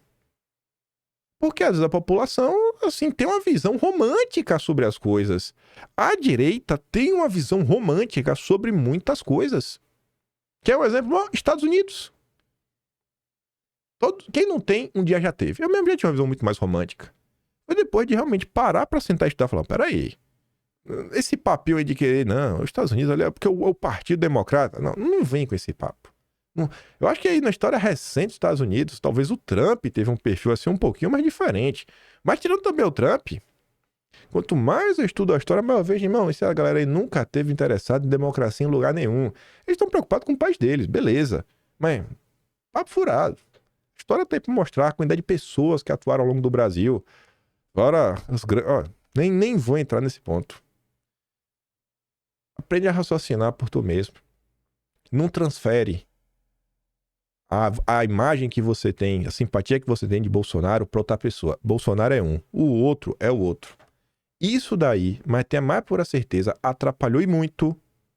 Porque às vezes a população, assim, tem uma visão romântica sobre as coisas. A direita tem uma visão romântica sobre muitas coisas. Que é um exemplo, Estados Unidos. Quem não tem, um dia já teve. Eu mesmo já tinha uma visão muito mais romântica. Foi depois de realmente parar pra sentar e estudar e falar, peraí, esse papinho aí de querer, não, os Estados Unidos, olha, porque o Partido Democrata, não vem com esse papo. Eu acho que aí na história recente dos Estados Unidos, talvez o Trump teve um perfil assim um pouquinho mais diferente. Mas tirando também o Trump, quanto mais eu estudo a história, mais eu vejo, irmão, essa galera aí nunca teve interessado em democracia em lugar nenhum. Eles estão preocupados com o país deles, beleza. Mas, papo furado. A história tem pra mostrar a quantidade de pessoas que atuaram ao longo do Brasil. Agora, nem vou entrar nesse ponto. Aprende a raciocinar por tu mesmo. Não transfere a imagem que você tem, a simpatia que você tem de Bolsonaro para outra pessoa. Bolsonaro é um, o outro é o outro. Isso daí, mas tenha mais pura certeza, atrapalhou e muito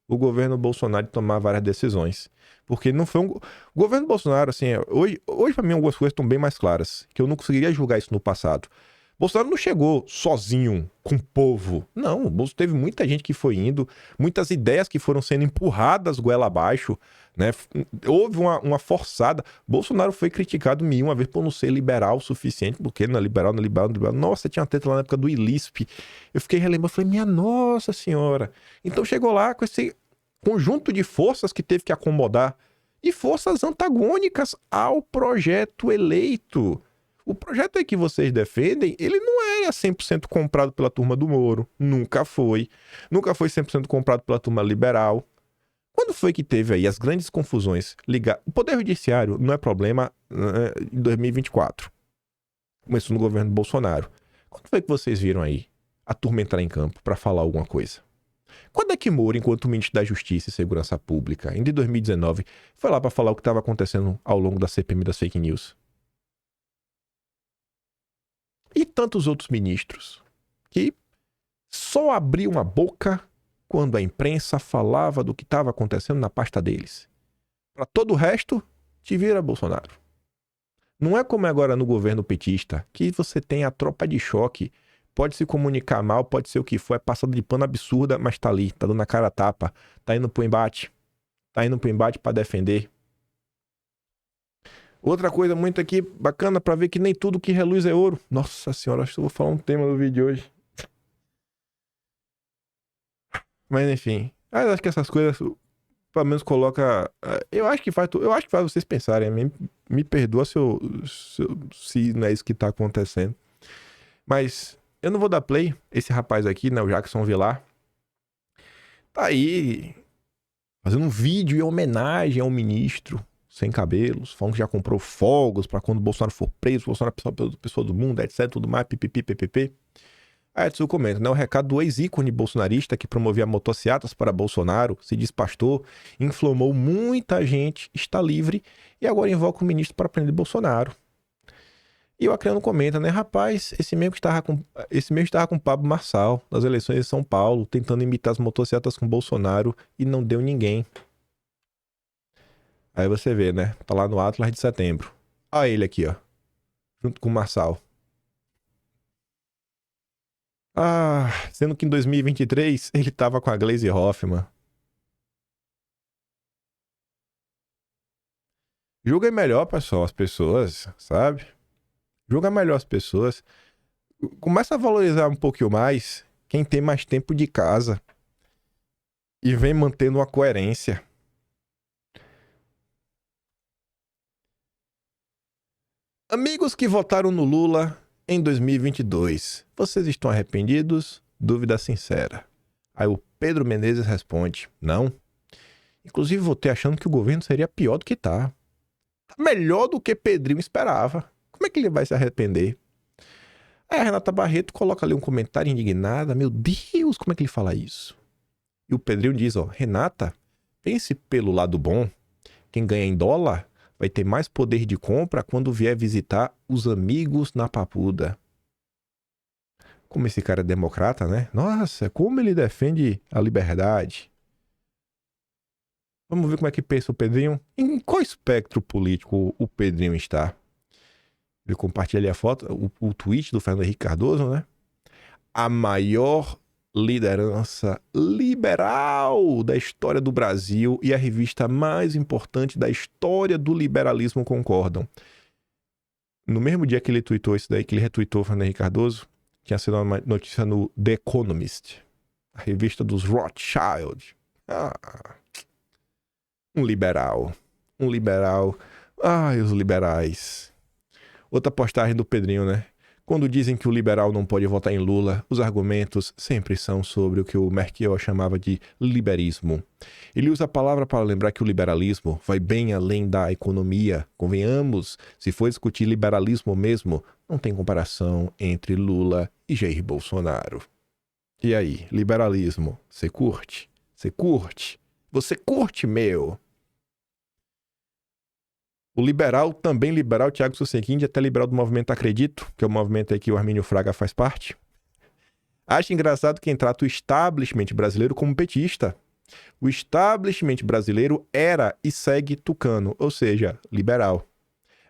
o governo Bolsonaro de tomar várias decisões. Porque não foi o governo Bolsonaro, assim, hoje para mim algumas coisas estão bem mais claras, que eu não conseguiria julgar isso no passado. Bolsonaro não chegou sozinho com o povo. Não, teve muita gente que foi indo, muitas ideias que foram sendo empurradas goela abaixo, né? Houve uma forçada. Bolsonaro foi criticado uma vez por não ser liberal o suficiente, porque ele não é liberal. Nossa, tinha uma treta lá na época do ILISP. Eu fiquei relembrando, falei, minha nossa senhora. Então chegou lá com esse conjunto de forças que teve que acomodar e forças antagônicas ao projeto eleito. O projeto aí que vocês defendem, ele não era 100% comprado pela turma do Moro. Nunca foi. Nunca foi 100% comprado pela turma liberal. Quando foi que teve aí as grandes confusões? O Poder Judiciário não é problema em 2024. Começou no governo Bolsonaro. Quando foi que vocês viram aí a turma entrar em campo para falar alguma coisa? Quando é que Moro, enquanto ministro da Justiça e Segurança Pública, ainda em 2019, foi lá para falar o que estava acontecendo ao longo da CPMI das fake news? E tantos outros ministros que só abriam a boca quando a imprensa falava do que estava acontecendo na pasta deles. Para todo o resto, te vira Bolsonaro. Não é como agora no governo petista, que você tem a tropa de choque, pode se comunicar mal, pode ser o que for, é passada de pano absurda, mas tá ali, tá dando a cara a tapa, tá indo pro embate para defender. Outra coisa muito aqui bacana para ver que nem tudo que reluz é ouro. Nossa senhora, acho que eu vou falar um tema do vídeo de hoje. Mas enfim, acho que essas coisas pelo menos coloca, eu acho que faz vocês pensarem. Me perdoa se não é isso que tá acontecendo. Mas eu não vou dar play. Esse rapaz aqui, né, o Jackson Villar, tá aí fazendo um vídeo em homenagem ao ministro sem cabelos, falando que já comprou fogos pra quando o Bolsonaro for preso, o Bolsonaro é pessoa do mundo, etc, tudo mais, pipipi, ppp. Aí Edson comenta, né? O recado do ex-ícone bolsonarista que promovia motocicletas para Bolsonaro, se despastou, inflamou muita gente, está livre e agora invoca o ministro para prender Bolsonaro. E o Acreano comenta, né? Rapaz, esse mesmo estava com o Pablo Marçal nas eleições de São Paulo, tentando imitar as motocicletas com Bolsonaro e não deu ninguém. Aí você vê, né? Tá lá no Atlas de Setembro. Olha ele aqui, ó. Junto com o Marçal. Sendo que em 2023 ele tava com a Gleisi Hoffmann. Julga melhor, pessoal, as pessoas, sabe? Julga melhor as pessoas. Começa a valorizar um pouquinho mais quem tem mais tempo de casa e vem mantendo uma coerência. Amigos que votaram no Lula em 2022, vocês estão arrependidos? Dúvida sincera. Aí o Pedro Menezes responde, não. Inclusive votei achando que o governo seria pior do que tá. Tá melhor do que Pedrinho esperava. Como é que ele vai se arrepender? Aí a Renata Barreto coloca ali um comentário indignada. Meu Deus, como é que ele fala isso? E o Pedrinho diz, ó, Renata, pense pelo lado bom. Quem ganha em dólar vai ter mais poder de compra quando vier visitar os amigos na Papuda. Como esse cara é democrata, né? Nossa, como ele defende a liberdade. Vamos ver como é que pensa o Pedrinho. Em qual espectro político o Pedrinho está? Ele compartilha ali a foto, o tweet do Fernando Henrique Cardoso, né? A maior liderança liberal da história do Brasil e a revista mais importante da história do liberalismo concordam. No mesmo dia que ele tweetou isso daí, que ele retweetou o Fernando Henrique Cardoso, tinha sido uma notícia no The Economist, a revista dos Rothschild. Um liberal. Ai, os liberais. Outra postagem do Pedrinho, né? Quando dizem que o liberal não pode votar em Lula, os argumentos sempre são sobre o que o Merkel chamava de liberismo. Ele usa a palavra para lembrar que o liberalismo vai bem além da economia. Convenhamos, se for discutir liberalismo mesmo, não tem comparação entre Lula e Jair Bolsonaro. E aí, liberalismo, você curte? Você curte? Você curte, meu? O liberal, também liberal, Thiago Susequinde, até liberal do movimento Acredito, que é o movimento aí que o Armínio Fraga faz parte. Acho engraçado quem trata o establishment brasileiro como petista. O establishment brasileiro era e segue tucano, ou seja, liberal.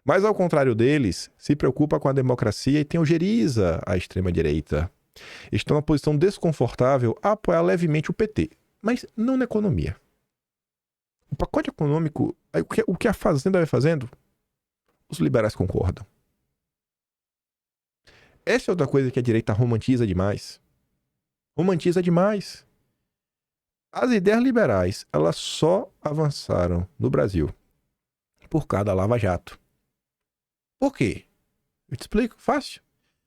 Mas ao contrário deles, se preocupa com a democracia e tem ojeriza a extrema-direita. Estão na posição desconfortável a apoiar levemente o PT, mas não na economia. O pacote econômico, o que a Fazenda vai fazendo, os liberais concordam. Essa é outra coisa que a direita romantiza demais. Romantiza demais. As ideias liberais, elas só avançaram no Brasil por causa da Lava Jato. Por quê? Eu te explico, fácil.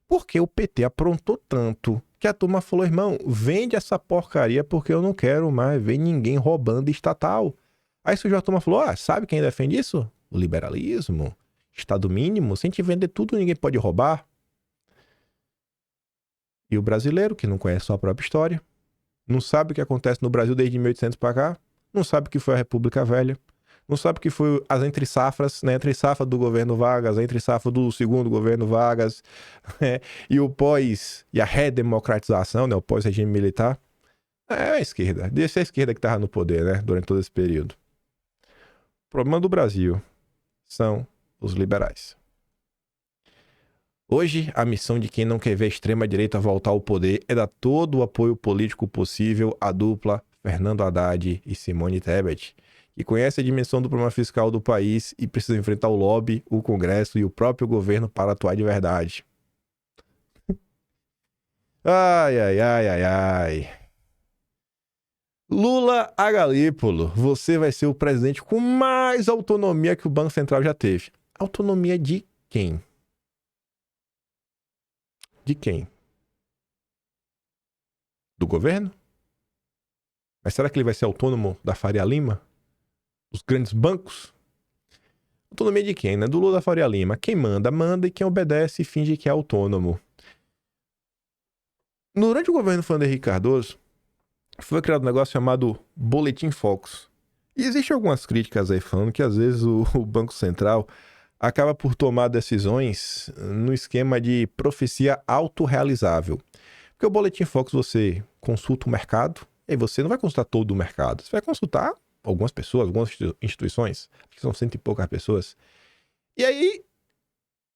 Porque o PT aprontou tanto que a turma falou, irmão, vende essa porcaria porque eu não quero mais ver ninguém roubando estatal. Aí surgiu a turma e falou, sabe quem defende isso? O liberalismo, Estado mínimo, se a gente vender tudo, ninguém pode roubar. E o brasileiro, que não conhece sua própria história, não sabe o que acontece no Brasil desde 1800 para cá, não sabe o que foi a República Velha, não sabe o que foi as entre-safras, né? Entre-safra do governo Vargas, a entre-safra do segundo governo Vargas, né? E o pós, e a redemocratização, né? O pós-regime militar. É a esquerda, desse é a esquerda que estava no poder, né? Durante todo esse período. O problema do Brasil são os liberais. Hoje, a missão de quem não quer ver a extrema-direita voltar ao poder é dar todo o apoio político possível à dupla Fernando Haddad e Simone Tebet, que conhece a dimensão do problema fiscal do país e precisa enfrentar o lobby, o Congresso e o próprio governo para atuar de verdade. Ai, ai, ai, ai, ai. Lula a Galípolo, você vai ser o presidente com mais autonomia que o Banco Central já teve. Autonomia de quem? De quem? Do governo? Mas será que ele vai ser autônomo da Faria Lima? Dos grandes bancos? Autonomia de quem, né? Do Lula da Faria Lima. Quem manda, manda, e quem obedece finge que é autônomo. Durante o governo Fernando Henrique Cardoso, foi criado um negócio chamado Boletim Focus. E existem algumas críticas aí falando que às vezes o Banco Central acaba por tomar decisões no esquema de profecia autorrealizável. Porque o Boletim Focus você consulta o mercado, e você não vai consultar todo o mercado, você vai consultar algumas pessoas, algumas instituições, que são 100 e poucas pessoas. E aí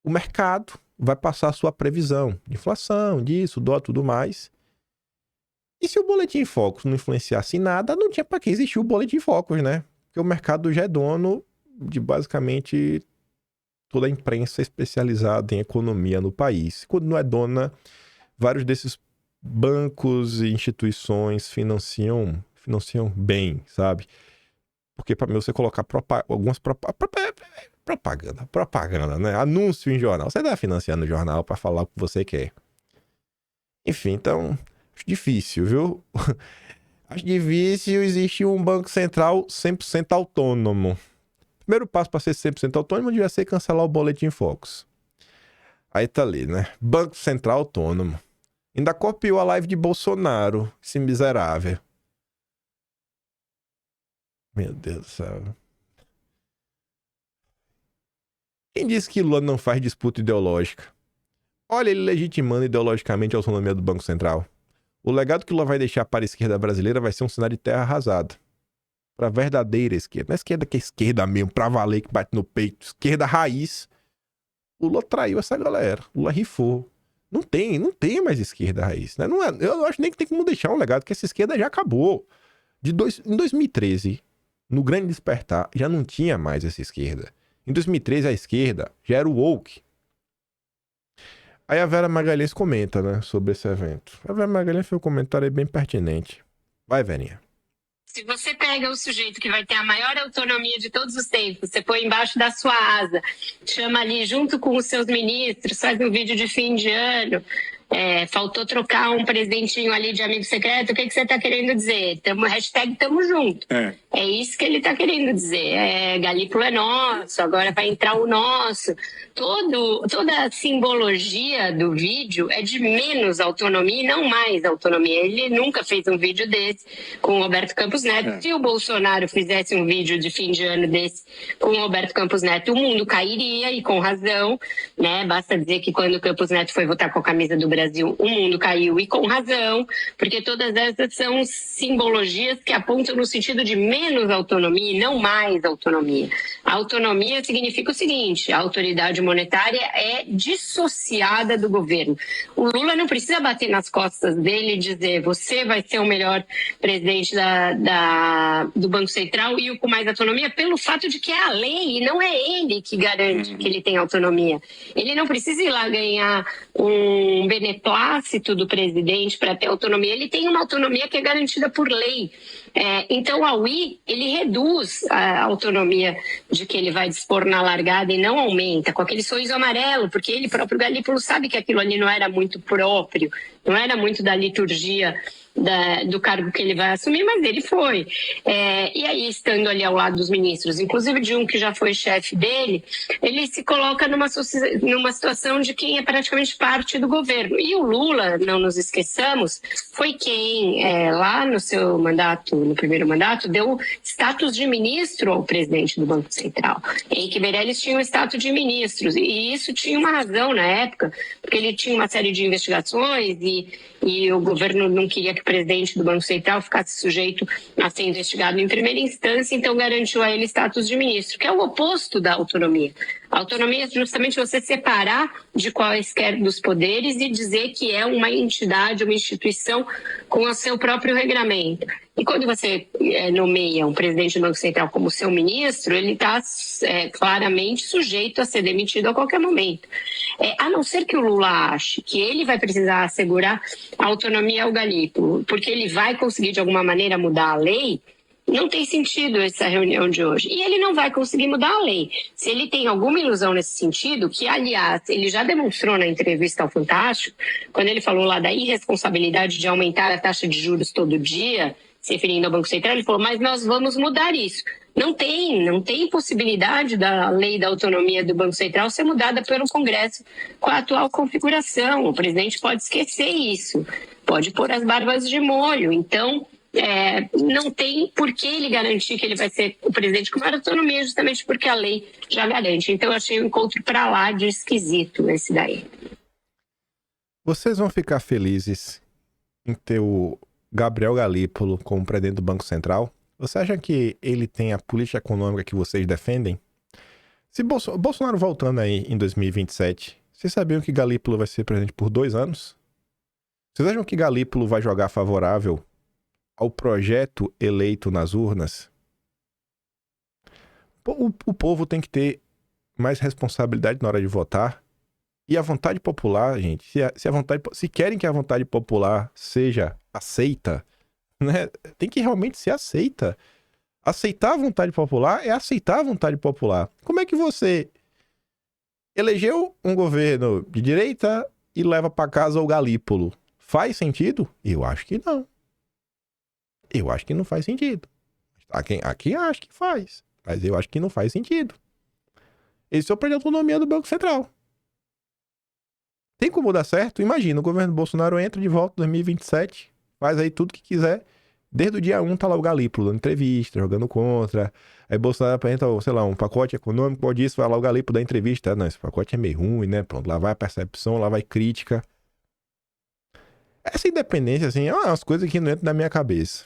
o mercado vai passar a sua previsão de inflação, disso, dó, tudo mais. E se o Boletim Focus não influenciasse em nada, não tinha para que existir o Boletim Focus, né? Porque o mercado já é dono de basicamente toda a imprensa especializada em economia no país. Quando não é dona, vários desses bancos e instituições financiam bem, sabe? Porque para mim você colocar algumas propaganda, né? Anúncio em jornal. Você tá financiando o jornal para falar o que você quer. Enfim, então, acho difícil, viu? Acho difícil existir um Banco Central 100% autônomo. Primeiro passo para ser 100% autônomo devia ser cancelar o Boletim Focus. Aí tá ali, né? Banco Central autônomo. Ainda copiou a live de Bolsonaro, esse miserável. Meu Deus do céu. Quem disse que Lula não faz disputa ideológica? Olha ele legitimando ideologicamente a autonomia do Banco Central. O legado que Lula vai deixar para a esquerda brasileira vai ser um cenário de terra arrasada. Para a verdadeira esquerda. Não é esquerda que é esquerda mesmo, pra valer, que bate no peito. Esquerda raiz. O Lula traiu essa galera. O Lula rifou. Não tem mais esquerda raiz. Né? Não é, eu acho nem que tem como deixar um legado, que essa esquerda já acabou. Em 2013, no Grande Despertar, já não tinha mais essa esquerda. Em 2013, a esquerda já era o woke. Aí a Vera Magalhães comenta, né, sobre esse evento. A Vera Magalhães fez um comentário bem pertinente. Vai, Verinha. Se você pega o sujeito que vai ter a maior autonomia de todos os tempos, você põe embaixo da sua asa, chama ali junto com os seus ministros, faz um vídeo de fim de ano, faltou trocar um presentinho ali de amigo secreto, o que você está querendo dizer? Hashtag tamo junto. É isso que ele está querendo dizer. Galípolo é nosso, agora vai entrar o nosso. Toda a simbologia do vídeo é de menos autonomia e não mais autonomia. Ele nunca fez um vídeo desse com o Roberto Campos Neto. Se o Bolsonaro fizesse um vídeo de fim de ano desse com o Roberto Campos Neto, o mundo cairia, e com razão, né? Basta dizer que quando o Campos Neto foi votar com a camisa do Brasil, o mundo caiu, e com razão, porque todas essas são simbologias que apontam no sentido de menos autonomia e não mais autonomia. A autonomia significa o seguinte: a autoridade monetária é dissociada do governo. O Lula não precisa bater nas costas dele e dizer: você vai ser o melhor presidente do Banco Central e o com mais autonomia, pelo fato de que é a lei e não é ele que garante que ele tem autonomia. Ele não precisa ir lá ganhar um beneplácito do presidente para ter autonomia. Ele tem uma autonomia que é garantida por lei. Então, a UI, ele reduz a autonomia de que ele vai dispor na largada e não aumenta, com aquele sorriso amarelo, porque ele próprio, Galípolo, sabe que aquilo ali não era muito próprio, não era muito da liturgia do cargo que ele vai assumir, mas ele foi. E aí, estando ali ao lado dos ministros, inclusive de um que já foi chefe dele, ele se coloca numa situação de quem é praticamente parte do governo. E o Lula, não nos esqueçamos, foi quem, lá no seu mandato, no primeiro mandato, deu status de ministro ao presidente do Banco Central. Henrique Meirelles tinha o status de ministro, e isso tinha uma razão na época, porque ele tinha uma série de investigações e o governo não queria que o presidente do Banco Central ficasse sujeito a ser investigado em primeira instância, então garantiu a ele status de ministro, que é o oposto da autonomia. A autonomia é justamente você separar de quaisquer dos poderes e dizer que é uma entidade, uma instituição com o seu próprio regramento. E quando você nomeia um presidente do Banco Central como seu ministro, ele está claramente sujeito a ser demitido a qualquer momento. A não ser que o Lula ache que ele vai precisar assegurar a autonomia ao Galípolo, porque ele vai conseguir de alguma maneira mudar a lei, não tem sentido essa reunião de hoje. E ele não vai conseguir mudar a lei. Se ele tem alguma ilusão nesse sentido, que, aliás, ele já demonstrou na entrevista ao Fantástico, quando ele falou lá da irresponsabilidade de aumentar a taxa de juros todo dia, se referindo ao Banco Central, ele falou, mas nós vamos mudar isso. Não tem possibilidade da lei da autonomia do Banco Central ser mudada pelo Congresso com a atual configuração. O presidente pode esquecer isso, pode pôr as barbas de molho. Então, não tem por que ele garantir que ele vai ser o presidente com maior autonomia, justamente porque a lei já garante. Então, eu achei o encontro para lá de esquisito esse daí. Vocês vão ficar felizes em ter o Gabriel Galípolo como presidente do Banco Central? Você acha que ele tem a política econômica que vocês defendem? Se Bolsonaro voltando aí em 2027, vocês sabiam que Galípolo vai ser presidente por 2 anos? Vocês acham que Galípolo vai jogar favorável ao projeto eleito nas urnas? O povo tem que ter mais responsabilidade na hora de votar. E a vontade popular, gente, se querem que a vontade popular seja aceita, né, tem que realmente ser aceita. Aceitar a vontade popular é aceitar a vontade popular. Como é que você elegeu um governo de direita e leva para casa o Galípolo? Faz sentido? Eu acho que não. Eu acho que não faz sentido. Aqui acho que faz, mas eu acho que não faz sentido. Esse é o projeto de autonomia do Banco Central. Tem como dar certo? Imagina, o governo Bolsonaro entra de volta em 2027, faz aí tudo que quiser. Desde o dia 1 tá lá o Galípolo dando entrevista, jogando contra. Aí Bolsonaro apresenta, sei lá, um pacote econômico, pode isso, vai lá o Galípolo dar entrevista. Não, esse pacote é meio ruim, né? Pronto, lá vai a percepção, lá vai crítica. Essa independência, assim, é umas coisas que não entram na minha cabeça.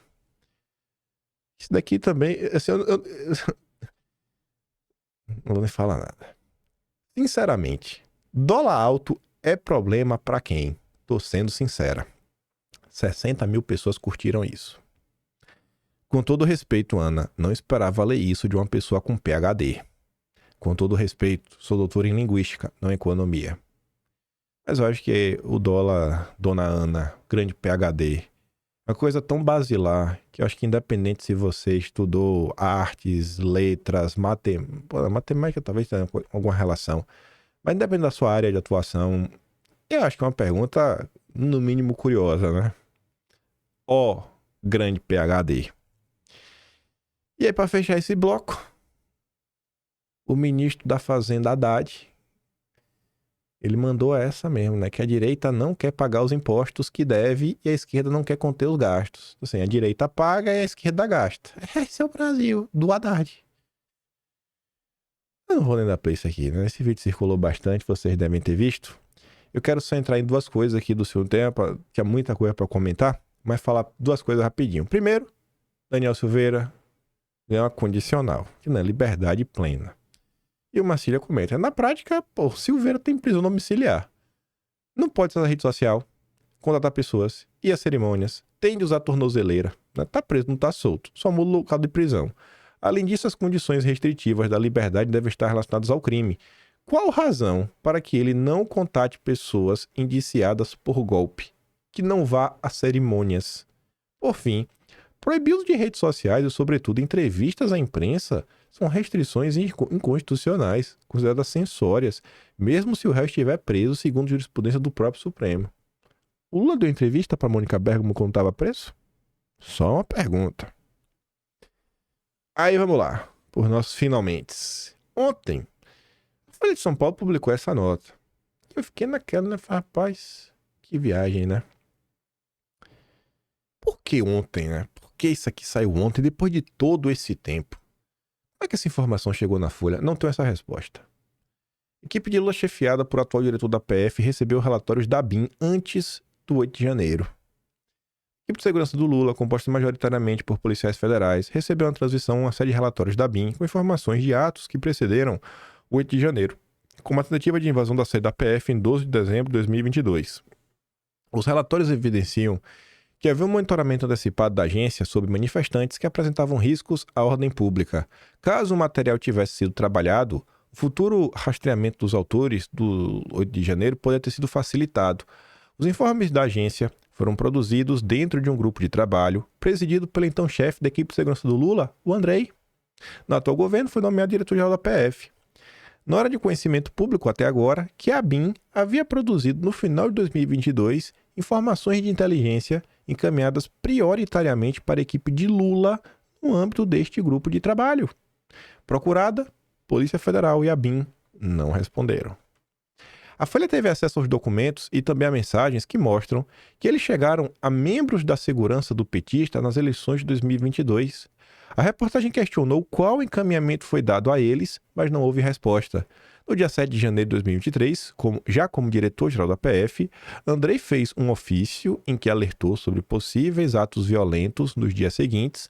Isso daqui também, assim, eu não vou nem falar nada. Sinceramente, dólar alto é problema pra quem? Tô sendo sincera. 60 mil pessoas curtiram isso. Com todo respeito, Ana, não esperava ler isso de uma pessoa com PhD. Com todo respeito, sou doutor em linguística, não em economia. Mas eu acho que o dólar, dona Ana, grande PhD, uma coisa tão basilar que eu acho que independente se você estudou artes, letras, matemática talvez tenha alguma relação, mas independente da sua área de atuação, eu acho que é uma pergunta no mínimo curiosa, né? Ó, grande PhD. E aí, para fechar esse bloco, o ministro da Fazenda, Haddad, ele mandou essa mesmo, né? Que a direita não quer pagar os impostos que deve e a esquerda não quer conter os gastos. Assim, a direita paga e a esquerda gasta. Esse é o Brasil, do Haddad. Eu não vou nem dar play isso aqui, né? Esse vídeo circulou bastante, vocês devem ter visto. Eu quero só entrar em 2 coisas aqui do seu tempo, que há muita coisa para comentar, mas falar 2 coisas rapidinho. Primeiro, Daniel Silveira ganhou uma condicional, que não é liberdade plena. E o Marcília comenta, na prática, Silveira tem prisão domiciliar. Não pode estar na rede social, contratar pessoas, ir a cerimônias, tem de usar tornozeleira, né? Tá preso, não tá solto, só muda o local de prisão. Além disso, as condições restritivas da liberdade devem estar relacionadas ao crime. Qual razão para que ele não contate pessoas indiciadas por golpe, que não vá a cerimônias? Por fim, Proibir o uso de redes sociais e, sobretudo, entrevistas à imprensa são restrições inconstitucionais, consideradas censórias, mesmo se o réu estiver preso, segundo jurisprudência do próprio Supremo. O Lula deu entrevista para Mônica Bergamo quando estava preso? Só uma pergunta. Aí vamos lá, por nossos finalmente. Ontem, a Folha de São Paulo publicou essa nota. Eu fiquei naquela, né? Rapaz, que viagem, né? Por que ontem, né? Por que isso aqui saiu ontem, depois de todo esse tempo? Como é que essa informação chegou na Folha? Não tenho essa resposta. A equipe de Lula, chefiada por atual diretor da PF, recebeu relatórios da BIM antes do 8 de janeiro. A equipe de segurança do Lula, composta majoritariamente por policiais federais, recebeu na transmissão uma série de relatórios da BIM com informações de atos que precederam o 8 de janeiro, como a tentativa de invasão da sede da PF em 12 de dezembro de 2022. Os relatórios evidenciam que havia um monitoramento antecipado da agência sobre manifestantes que apresentavam riscos à ordem pública. Caso o material tivesse sido trabalhado, o futuro rastreamento dos autores do 8 de janeiro poderia ter sido facilitado. Os informes da agência foram produzidos dentro de um grupo de trabalho presidido pelo então chefe da equipe de segurança do Lula, o Andrei. No atual governo, foi nomeado diretor-geral da PF. Não era de conhecimento público até agora que a BIM havia produzido no final de 2022 informações de inteligência encaminhadas prioritariamente para a equipe de Lula no âmbito deste grupo de trabalho. Procurada, Polícia Federal e a BIM não responderam. A Folha teve acesso aos documentos e também a mensagens que mostram que eles chegaram a membros da segurança do petista nas eleições de 2022. A reportagem questionou qual encaminhamento foi dado a eles, mas não houve resposta. No dia 7 de janeiro de 2023, já como diretor-geral da PF, Andrei fez um ofício em que alertou sobre possíveis atos violentos nos dias seguintes.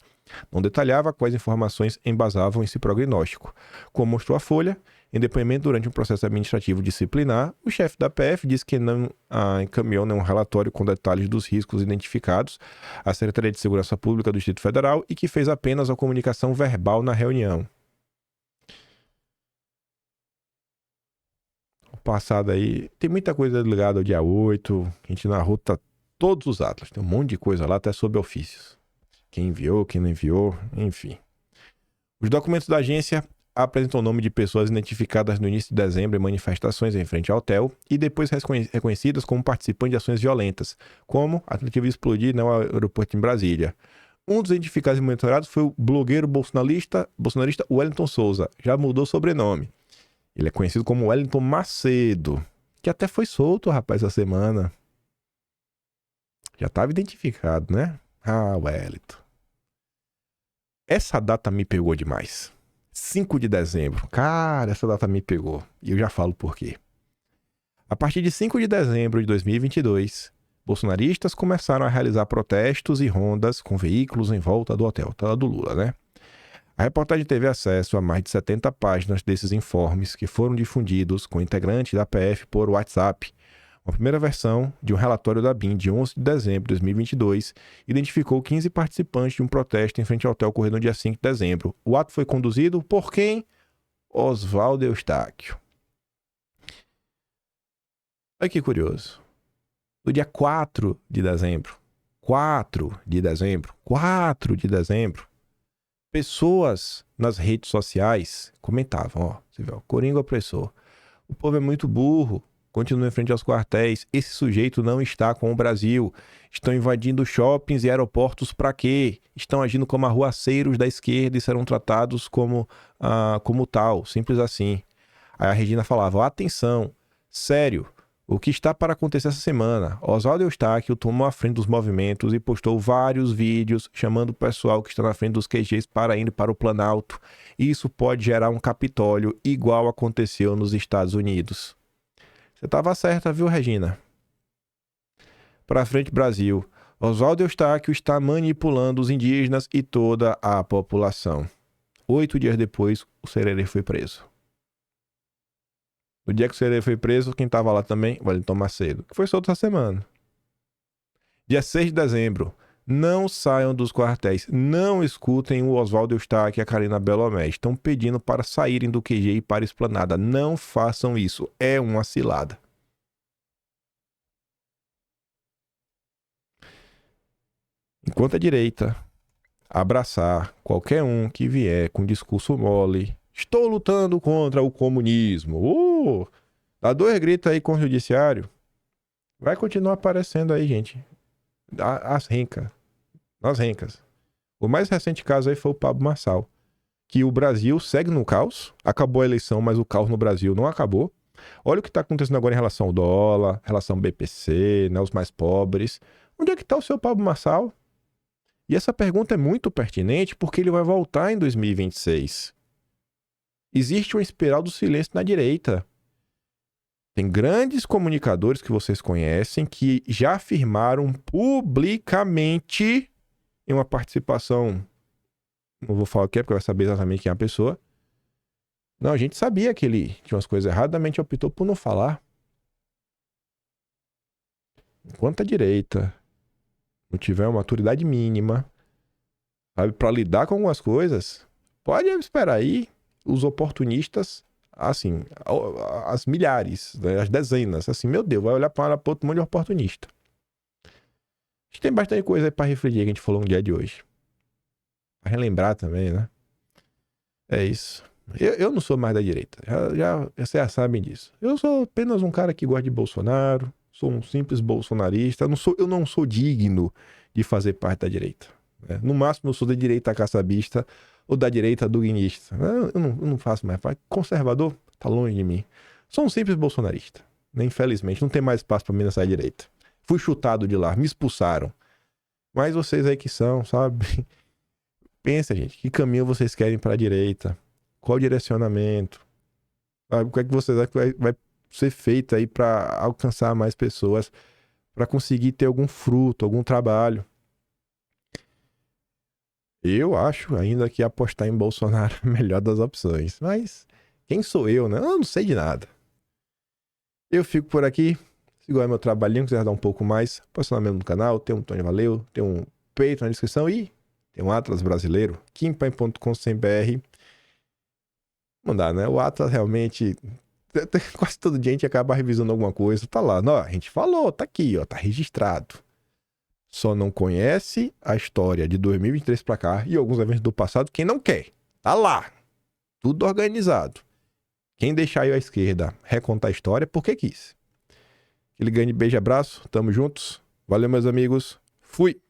Não detalhava quais informações embasavam esse prognóstico. Como mostrou a Folha, em depoimento durante um processo administrativo disciplinar, o chefe da PF disse que não encaminhou nenhum relatório com detalhes dos riscos identificados à Secretaria de Segurança Pública do Distrito Federal e que fez apenas a comunicação verbal na reunião. O passado aí, tem muita coisa ligada ao dia 8, a gente narrou todos os atlas, tem um monte de coisa lá, até sobre ofícios. Quem enviou, quem não enviou, enfim. Os documentos da agência apresentam o nome de pessoas identificadas no início de dezembro em manifestações em frente ao hotel e depois reconhecidas como participantes de ações violentas, como a tentativa de explodir no aeroporto em Brasília. Um dos identificados e monitorados foi o blogueiro bolsonarista Wellington Souza. Já mudou o sobrenome. Ele é conhecido como Wellington Macedo, que até foi solto, rapaz, essa semana. Já estava identificado, né? Ah, Wellington. Essa data me pegou demais. 5 de dezembro. Cara, essa data me pegou. E eu já falo por quê. A partir de 5 de dezembro de 2022, bolsonaristas começaram a realizar protestos e rondas com veículos em volta do hotel do Lula, né? A reportagem teve acesso a mais de 70 páginas desses informes que foram difundidos com integrantes da PF por WhatsApp. Uma primeira versão de um relatório da BIM de 11 de dezembro de 2022 identificou 15 participantes de um protesto em frente ao hotel ocorrido no dia 5 de dezembro. O ato foi conduzido por quem? Oswaldo Eustáquio. Olha que curioso. No dia 4 de dezembro, pessoas nas redes sociais comentavam, você vê, Coringa opressor. O povo é muito burro. Continua em frente aos quartéis. Esse sujeito não está com o Brasil. Estão invadindo shoppings e aeroportos para quê? Estão agindo como arruaceiros da esquerda e serão tratados como tal. Simples assim. Aí a Regina falava, atenção, sério, o que está para acontecer essa semana? Oswaldo Eustáquio tomou a frente dos movimentos e postou vários vídeos chamando o pessoal que está na frente dos QGs para ir para o Planalto. Isso pode gerar um Capitólio igual aconteceu nos Estados Unidos. Você estava certa, viu, Regina? Para frente, Brasil. Oswaldo Eustáquio está manipulando os indígenas e toda a população. 8 dias depois, o Sererê foi preso. No dia que o Sererê foi preso, quem estava lá também? Wellington Macedo, que foi solto essa semana. Dia 6 de dezembro. Não saiam dos quartéis. Não escutem o Oswaldo Eustáquio e a Karina Belomé. Estão pedindo para saírem do QG e para a Esplanada. Não façam isso. É uma cilada. Enquanto a direita abraçar qualquer um que vier com discurso mole. Estou lutando contra o comunismo. Dá 2 gritos aí com o judiciário. Vai continuar aparecendo aí, gente. As rencas. Nas rencas. O mais recente caso aí foi o Pablo Marçal. Que o Brasil segue no caos. Acabou a eleição, mas o caos no Brasil não acabou. Olha o que está acontecendo agora em relação ao dólar, relação ao BPC, né, os mais pobres. Onde é que está o seu Pablo Marçal? E essa pergunta é muito pertinente porque ele vai voltar em 2026. Existe uma espiral do silêncio na direita. Tem grandes comunicadores que vocês conhecem que já afirmaram publicamente em uma participação, não vou falar o que é porque vai saber exatamente quem é a pessoa. Não, a gente sabia que ele tinha umas coisas erradas, a gente optou por não falar. Enquanto a direita não tiver uma maturidade mínima, sabe, para lidar com algumas coisas, pode esperar aí os oportunistas, assim, as milhares, né, as dezenas, assim, meu Deus, vai olhar para outro monte de oportunista. A gente tem bastante coisa aí para refletir que a gente falou no dia de hoje. Para relembrar também, né? É isso. Eu não sou mais da direita, vocês já sabem disso. Eu sou apenas um cara que gosta de Bolsonaro, sou um simples bolsonarista, eu não sou digno de fazer parte da direita. Né? No máximo eu sou da direita caçabista ou da direita duguinista. Eu não faço mais parte. Conservador, tá longe de mim. Sou um simples bolsonarista. Infelizmente, não tem mais espaço para mim nessa direita. Fui chutado de lá, me expulsaram. Mas vocês aí que são, sabe? Pensa, gente, que caminho vocês querem para a direita? Qual o direcionamento? Sabe? O que é que vocês acham que vai ser feito aí para alcançar mais pessoas, para conseguir ter algum fruto, algum trabalho? Eu acho ainda que apostar em Bolsonaro é a melhor das opções. Mas quem sou eu, né? Eu não sei de nada. Eu fico por aqui. Se igual é meu trabalhinho, quiser dar um pouco mais, posicionamento no canal, tem um Tony Valeu, tem um Patreon na descrição e tem um Atlas brasileiro, kimpai.com.br. Não dá, né? O Atlas realmente... Quase todo dia a gente acaba revisando alguma coisa. Tá lá, não, a gente falou, tá aqui, ó, tá registrado. Só não conhece a história de 2023 pra cá e alguns eventos do passado quem não quer. Tá lá. Tudo organizado. Quem deixar aí à esquerda recontar a história, porque quis. Aquele grande beijo e abraço. Tamo juntos. Valeu, meus amigos. Fui.